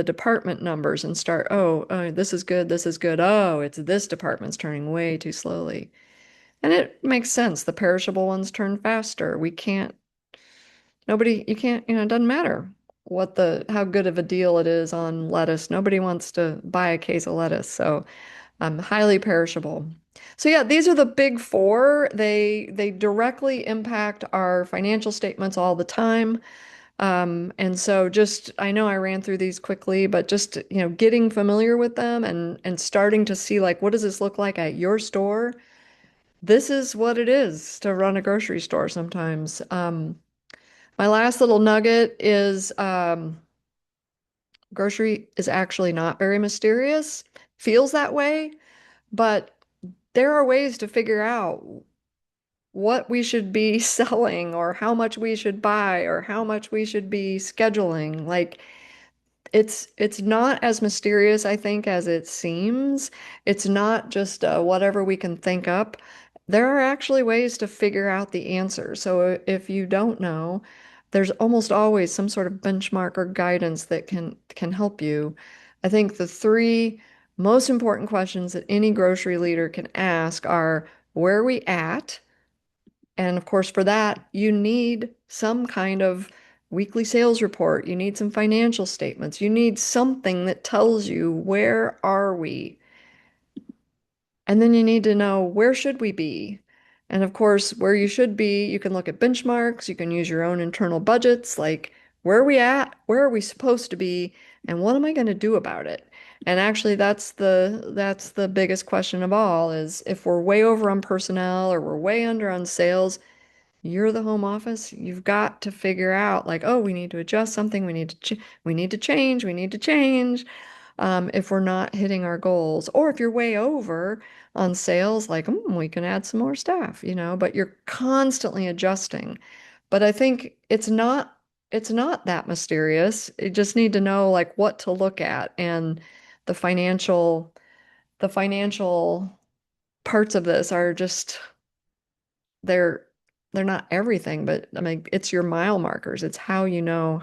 department numbers and start, oh, this is good, this is good. Oh, it's this department's turning way too slowly. And it makes sense. The perishable ones turn faster. You can't, it doesn't matter how good of a deal it is on lettuce. Nobody wants to buy a case of lettuce. So, highly perishable. So yeah, these are the big four. They directly impact our financial statements all the time. And so I know I ran through these quickly, but just, getting familiar with them and starting to see like, what does this look like at your store? This is what it is to run a grocery store sometimes. My last little nugget is grocery is actually not very mysterious. Feels that way, but there are ways to figure out what we should be selling or how much we should buy or how much we should be scheduling. Like it's not as mysterious, I think, as it seems. It's not just whatever we can think up. There are actually ways to figure out the answer. So if you don't know, there's almost always some sort of benchmark or guidance that can help you. I think the three most important questions that any grocery leader can ask are, where are we at? And of course, for that, you need some kind of weekly sales report. You need some financial statements. You need something that tells you, where are we? And then you need to know, where should we be? And of course, where you should be, you can look at benchmarks, you can use your own internal budgets, like, where are we at? Where are we supposed to be? And what am I going to do about it? And actually, that's the biggest question of all, is if we're way over on personnel or we're way under on sales, you're the home office. You've got to figure out like, oh, we need to adjust something. We need to change. We need to change. If we're not hitting our goals, or if you're way over on sales, like, we can add some more staff, but you're constantly adjusting. But I think it's not that mysterious. You just need to know like what to look at, and the financial parts of this are just they're they're not everything, but I mean, it's your mile markers. It's how you know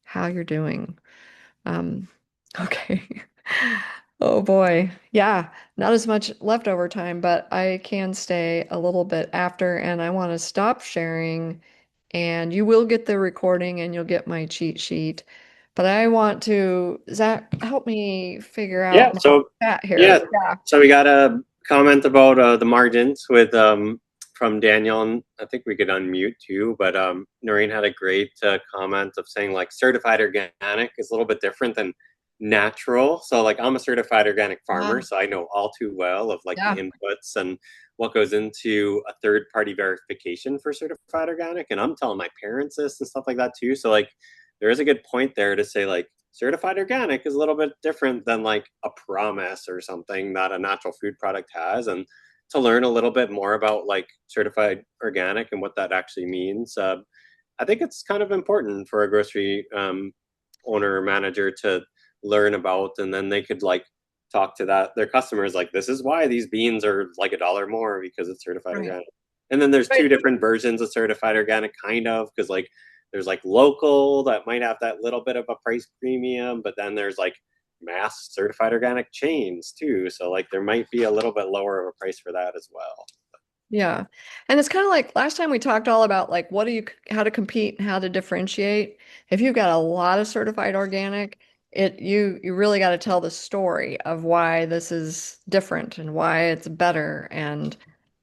how you're doing. Um, okay. Oh boy. Yeah, not as much leftover time, but I can stay a little bit after, and I want to stop sharing, and you will get the recording and you'll get my cheat sheet. But I want to, Zach, help me figure Yeah. out my So chat yeah. here. Yeah. So we got a comment about the margins with from Daniel, and I think we could unmute too. But Noreen had a great comment of saying like certified organic is a little bit different than natural. So like I'm a certified organic farmer, Wow. so I know all too well of like the Yeah, inputs and what goes into a third party verification for certified organic. And I'm telling my parents this and stuff like that too. So like there is a good point there to say like certified organic is a little bit different than like a promise or something that a natural food product has. And to learn a little bit more about like certified organic and what that actually means, I think it's kind of important for a grocery owner or manager to learn about, and then they could like talk to that their customers like this is why these beans are like $1 more because it's certified right. organic. And then there's two Right. different versions of certified organic, kind of, because like there's like local that might have that little bit of a price premium, but then there's like mass certified organic chains too, so like there might be a little bit lower of a price for that as well. Yeah. And it's kind of like last time we talked all about like what do you how to compete and how to differentiate. If you've got a lot of certified organic, you really got to tell the story of why this is different and why it's better. And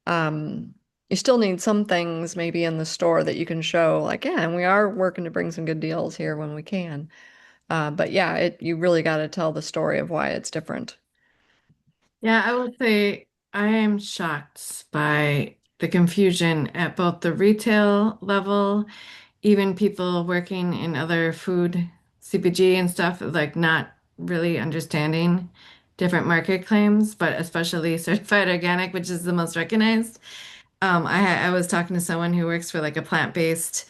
um you still need some things maybe in the store that you can show like, yeah, and we are working to bring some good deals here when we can. But yeah, it you really got to tell the story of why it's different. Yeah, I would say I am shocked by the confusion at both the retail level, even people working in other food, CPG and stuff, like not really understanding different market claims, but especially certified organic, which is the most recognized. I was talking to someone who works for like a plant-based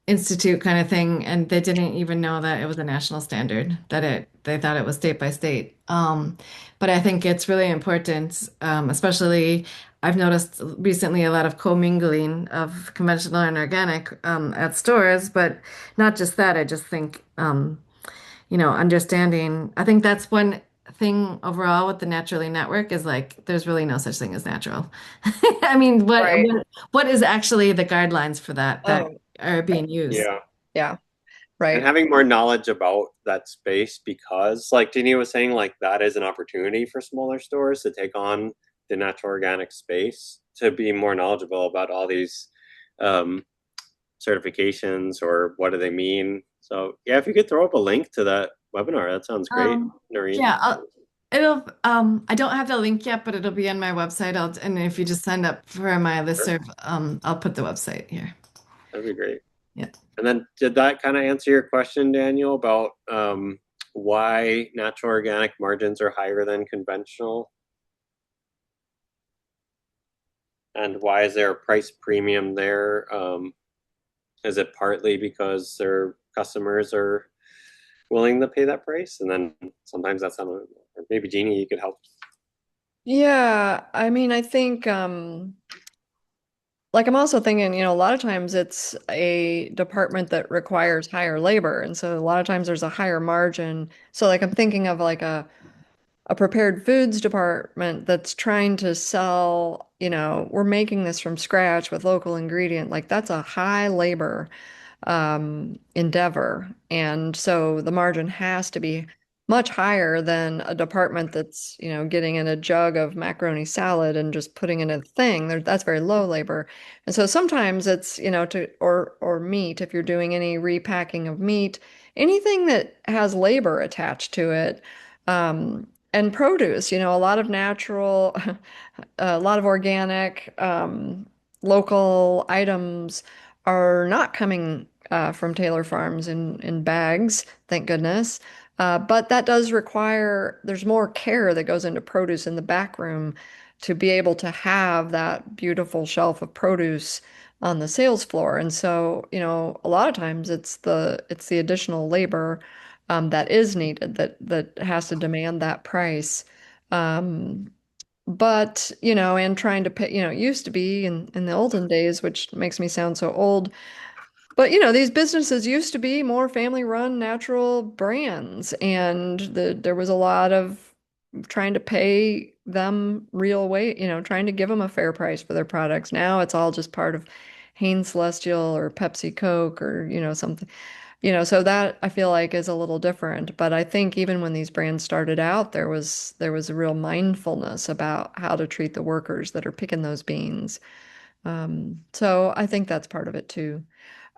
institute kind of thing, and they didn't even know that it was a national standard, that they thought it was state by state. But I think it's really important, especially I've noticed recently a lot of commingling of conventional and organic at stores, but not just that. I just think understanding. I think that's one thing overall with the Naturally Network is like there's really no such thing as natural. I mean, Right. what is actually the guidelines for that Oh, are being used? Yeah. yeah, And right. having more knowledge about that space, because like Jeannie was saying, like that is an opportunity for smaller stores to take on the natural organic space, to be more knowledgeable about all these um, certifications or what do they mean. So yeah, if you could throw up a link to that webinar, that sounds great, Um, Noreen. yeah, I don't have the link yet, but it'll be on my website. And if you just sign up for my Sure, listserv, I'll put the website here. that'd be great. Yeah. And then did that kind of answer your question, Daniel, about why natural organic margins are higher than conventional? And why is there a price premium there? Is it partly because their customers are willing to pay that price? And then sometimes that's not, or maybe Jeannie, you could help. Yeah, I mean, I think like I'm also thinking, a lot of times it's a department that requires higher labor, and so a lot of times there's a higher margin. So like I'm thinking of like a prepared foods department that's trying to sell, we're making this from scratch with local ingredient. Like that's a high labor endeavor. And so the margin has to be much higher than a department that's, getting in a jug of macaroni salad and just putting in a thing. That's very low labor. And so sometimes it's, or meat, if you're doing any repacking of meat, anything that has labor attached to it. And produce, a lot of natural, a lot of organic, local items are not coming from Taylor Farms in bags, thank goodness. But that does require, there's more care that goes into produce in the back room to be able to have that beautiful shelf of produce on the sales floor. And so, a lot of times it's the additional labor that is needed that has to demand that price. Um, but, and trying to pay, it used to be in the olden days, which makes me sound so old, but, these businesses used to be more family run natural brands, and there was a lot of trying to pay them real weight, trying to give them a fair price for their products. Now it's all just part of Hain Celestial or Pepsi Coke or, something. So that I feel like is a little different. But I think even when these brands started out, there was a real mindfulness about how to treat the workers that are picking those beans. So I think that's part of it too.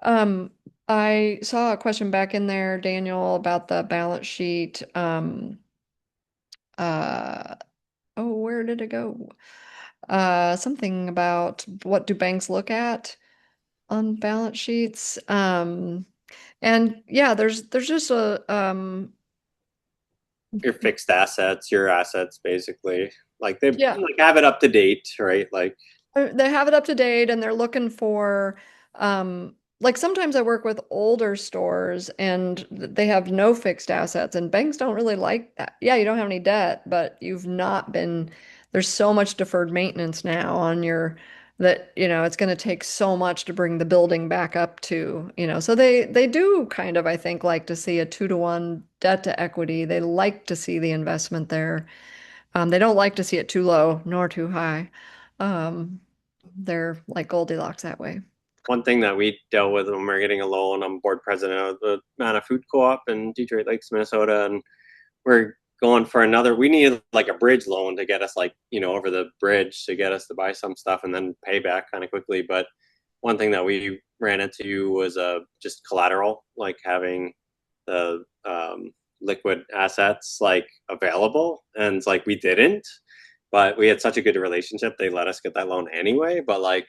Um, I saw a question back in there, Daniel, about the balance sheet. Uh, oh, where did it go? Something about what do banks look at on balance sheets? And yeah, there's just Your fixed assets, your assets, basically. Like they yeah. like have it up to date, right? Like They have it up to date and they're looking for like sometimes I work with older stores and they have no fixed assets and banks don't really like that. Yeah, you don't have any debt, but you've not been there's so much deferred maintenance now on your that it's going to take so much to bring the building back up to, so they do kind of I think like to see a 2-to-1 debt to equity. They like to see the investment there. They don't like to see it too low nor too high. Um, they're like Goldilocks that way. one thing that we dealt with when we are getting a loan, I'm board president of the Mana Food Co-op in Detroit Lakes, Minnesota, and we're going for another. We needed like a bridge loan to get us like over the bridge to get us to buy some stuff and then pay back kind of quickly. But one thing that we ran into was just collateral, like having the liquid assets like available, and it's like we didn't, but we had such a good relationship they let us get that loan anyway. But like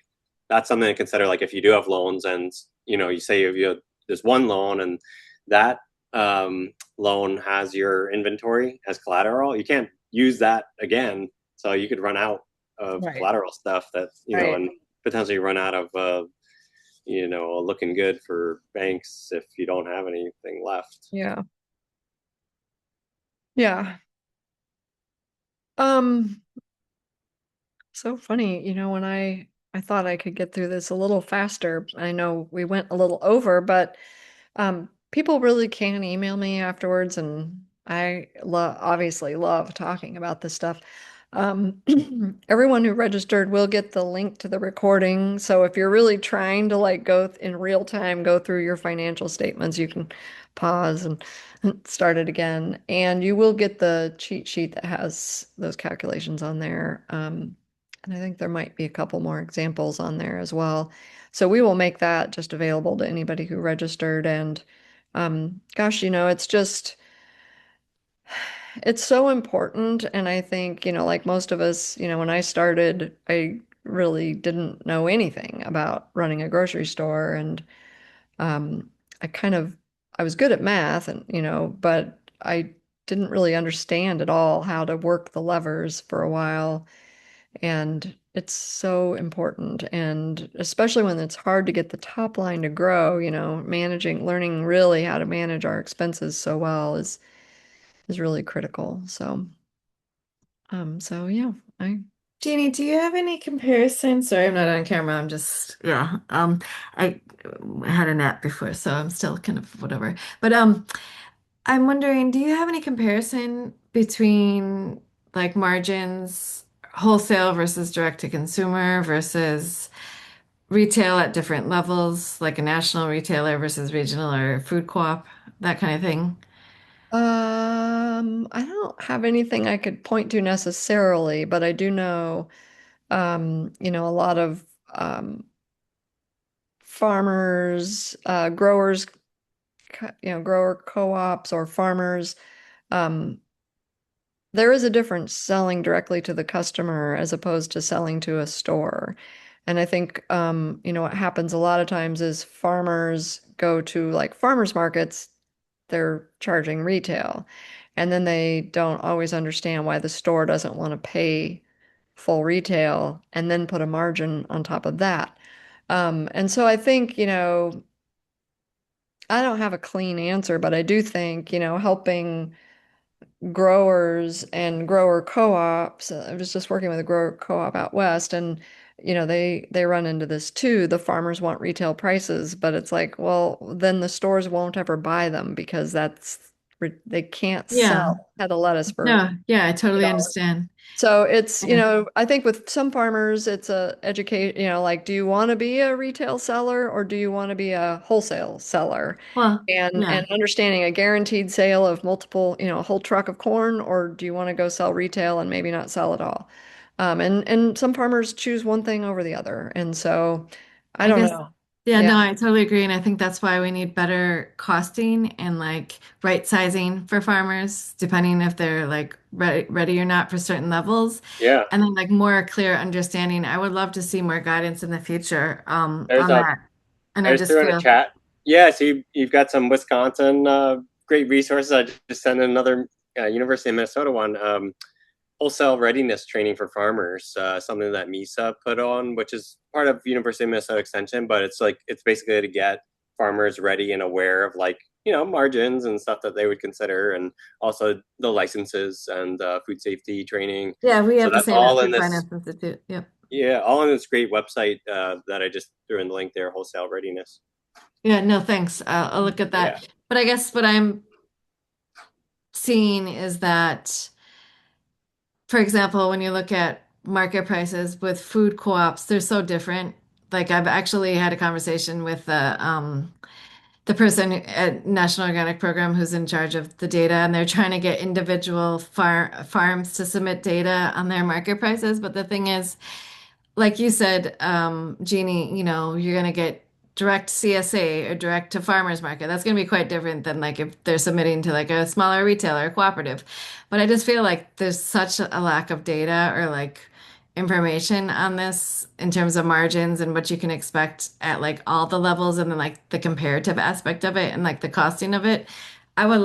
that's something to consider. Like if you do have loans and you say if you have this one loan and that loan has your inventory as collateral, you can't use that again. So you could run out of Right. collateral stuff that Right. and potentially run out of looking good for banks if you don't have anything left. Yeah. Yeah. Um, so funny, when I thought I could get through this a little faster. I know we went a little over, but people really can email me afterwards, and I obviously love talking about this stuff. Um, everyone who registered will get the link to the recording. So if you're really trying to like in real time, go through your financial statements, you can pause and start it again. And you will get the cheat sheet that has those calculations on there. And I think there might be a couple more examples on there as well. So we will make that just available to anybody who registered. And gosh, it's so important. And I think, like most of us, when I started, I really didn't know anything about running a grocery store. And um, I kind of, I was good at math and, but I didn't really understand at all how to work the levers for a while. And it's so important. And especially when it's hard to get the top line to grow, learning really how to manage our expenses so well is really critical. So yeah, I Jeannie, do you have any comparison? Sorry, I'm not on camera. I'm just, yeah. I had a nap before, so I'm still kind of whatever. But I'm wondering, do you have any comparison between like margins, wholesale versus direct to consumer versus retail at different levels, like a national retailer versus regional or food co-op, that kind of thing? I don't have anything I could point to necessarily, but I do know a lot of farmers, growers, grower co-ops or farmers. Um, there is a difference selling directly to the customer as opposed to selling to a store. And I think, what happens a lot of times is farmers go to like farmers markets, they're charging retail. And then they don't always understand why the store doesn't want to pay full retail and then put a margin on top of that. And so I think, I don't have a clean answer, but I do think, helping growers and grower co-ops. I was just working with a grower co-op out west, and they run into this too. The farmers want retail prices, but it's like, well, then the stores won't ever buy them because they can't Yeah. sell head of lettuce for No, yeah, I totally $20. understand. So it's, Yeah. I think with some farmers, it's a educate, like, do you want to be a retail seller or do you want to be a wholesale seller? Well, And yeah. understanding a guaranteed sale of multiple, a whole truck of corn, or do you want to go sell retail and maybe not sell at all? And some farmers choose one thing over the other. And so I I don't guess know. Yeah, Yeah. no, I totally agree. And I think that's why we need better costing and like right sizing for farmers, depending if they're like ready or not for certain levels. Yeah, And then like more clear understanding. I would love to see more guidance in the future there's on a that. And I I just just threw in a feel, chat. Yeah, so you've got some Wisconsin great resources. I just sent in another University of Minnesota one. Wholesale readiness training for farmers, something that MISA put on, which is part of University of Minnesota Extension, but it's basically to get farmers ready and aware of like margins and stuff that they would consider, and also the licenses and food safety training. yeah, we So have the that's same at all in Food this, Finance Institute. Yep. yeah, all in this great website that I just threw in the link there, wholesale readiness. Yeah, no, thanks. I'll look at Yeah. that. But I guess what I'm seeing is that, for example, when you look at market prices with food co-ops, they're so different. Like I've actually had a conversation with the person at National Organic Program who's in charge of the data, and they're trying to get individual farms to submit data on their market prices. But the thing is, like you said, Jeannie, you're going to get direct CSA or direct to farmers market. That's going to be quite different than like if they're submitting to like a smaller retailer or cooperative. But I just feel like there's such a lack of data or like information on this in terms of margins and what you can expect at like all the levels and then like the comparative aspect of it and like the costing of it. I don't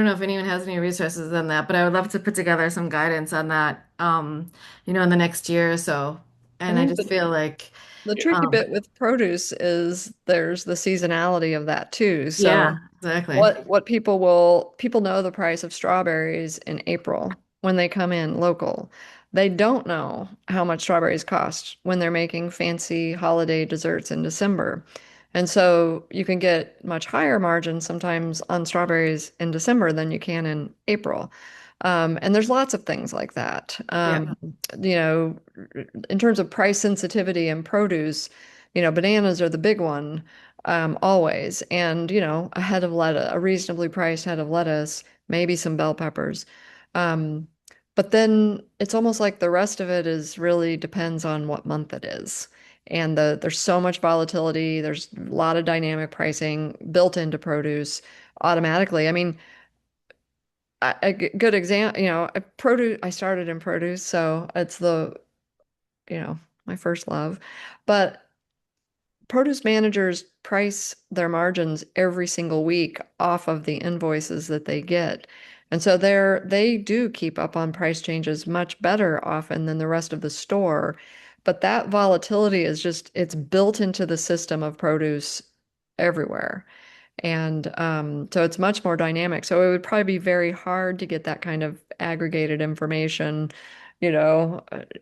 know if anyone has any resources on that, but I would love to put together some guidance on that, in the next year or so. I And I think just feel like, the tricky um, bit with produce is there's the seasonality of that too. So yeah, exactly. what people know the price of strawberries in April when they come in local. They don't know how much strawberries cost when they're making fancy holiday desserts in December. And so you can get much higher margins sometimes on strawberries in December than you can in April. And there's lots of things like that. Yeah. You know, in terms of price sensitivity in produce, bananas are the big one, always. And, a head of lettuce, a reasonably priced head of lettuce, maybe some bell peppers. Um, but then it's almost like the rest of it is really depends on what month it is. And there's so much volatility. There's a lot of dynamic pricing built into produce automatically. I mean, good example, produce, I started in produce, so it's my first love. But produce managers price their margins every single week off of the invoices that they get. And so they do keep up on price changes much better often than the rest of the store. But that volatility is it's built into the system of produce everywhere. And so it's much more dynamic. So it would probably be very hard to get that kind of aggregated information,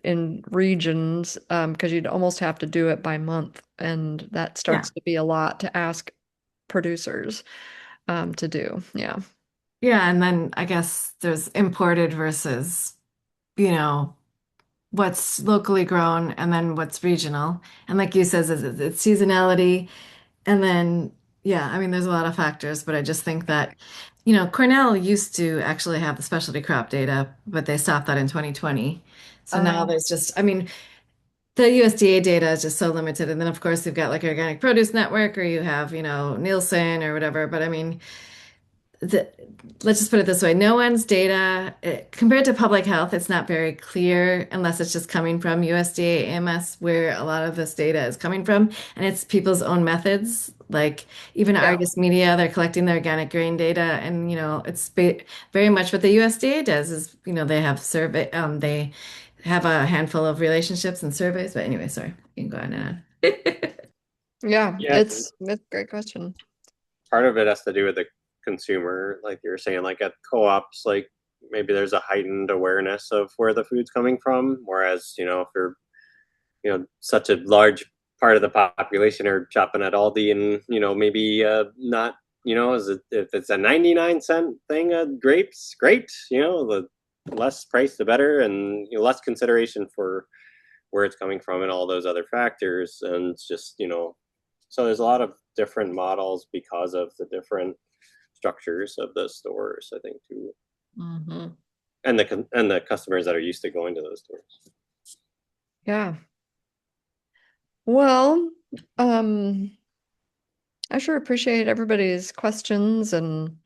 in regions, because you'd almost have to do it by month. And that Yeah. starts to be a lot to ask producers to do. Yeah. Yeah. And then I guess there's imported versus, you know, what's locally grown and then what's regional. And like you says, it's seasonality. And then, yeah, I mean, there's a lot of factors, but I just think that, Cornell used to actually have the specialty crop data, but they stopped that in 2020. So now Um, there's just, I mean, the USDA data is just so limited. And then, of course, you've got like Organic Produce Network or you have, Nielsen or whatever. But I mean, the, let's just put it this way. No one's data, compared to public health, it's not very clear unless it's just coming from USDA AMS, where a lot of this data is coming from. And it's people's own methods. Like even yeah. Argus Media, they're collecting the organic grain data. And, very much what the USDA does is, they have they have a handful of relationships and surveys. But anyway, sorry, you can go on and on. Yeah. Yeah, It's a great question. part of it has to do with the consumer, like you were saying, like at co-ops, like maybe there's a heightened awareness of where the food's coming from, whereas if you're such a large part of the population are shopping at Aldi, and maybe not, if it's a 99-cent thing of grapes, great, the less price the better, and less consideration for where it's coming from and all those other factors. And it's just so there's a lot of different models because of the different structures of the stores, I think, too, Hmm. and the customers that are used to going to those stores. Yeah. Well, um, I sure appreciate everybody's questions and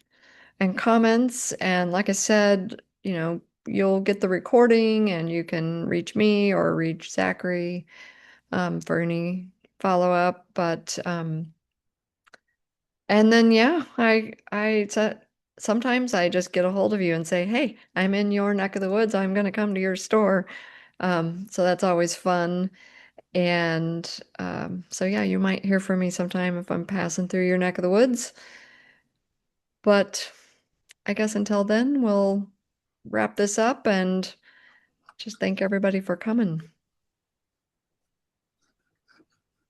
comments. And like I said, you'll get the recording and you can reach me or reach Zachary for any follow-up. But and then yeah, sometimes I just get a hold of you and say, hey, I'm in your neck of the woods. I'm going to come to your store. So that's always fun. And so yeah, you might hear from me sometime if I'm passing through your neck of the woods. But I guess until then, we'll wrap this up and just thank everybody for coming.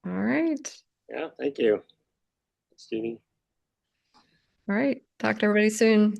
All right. Yeah, thank you. Thanks, Jeanie. All right. Talk to everybody soon.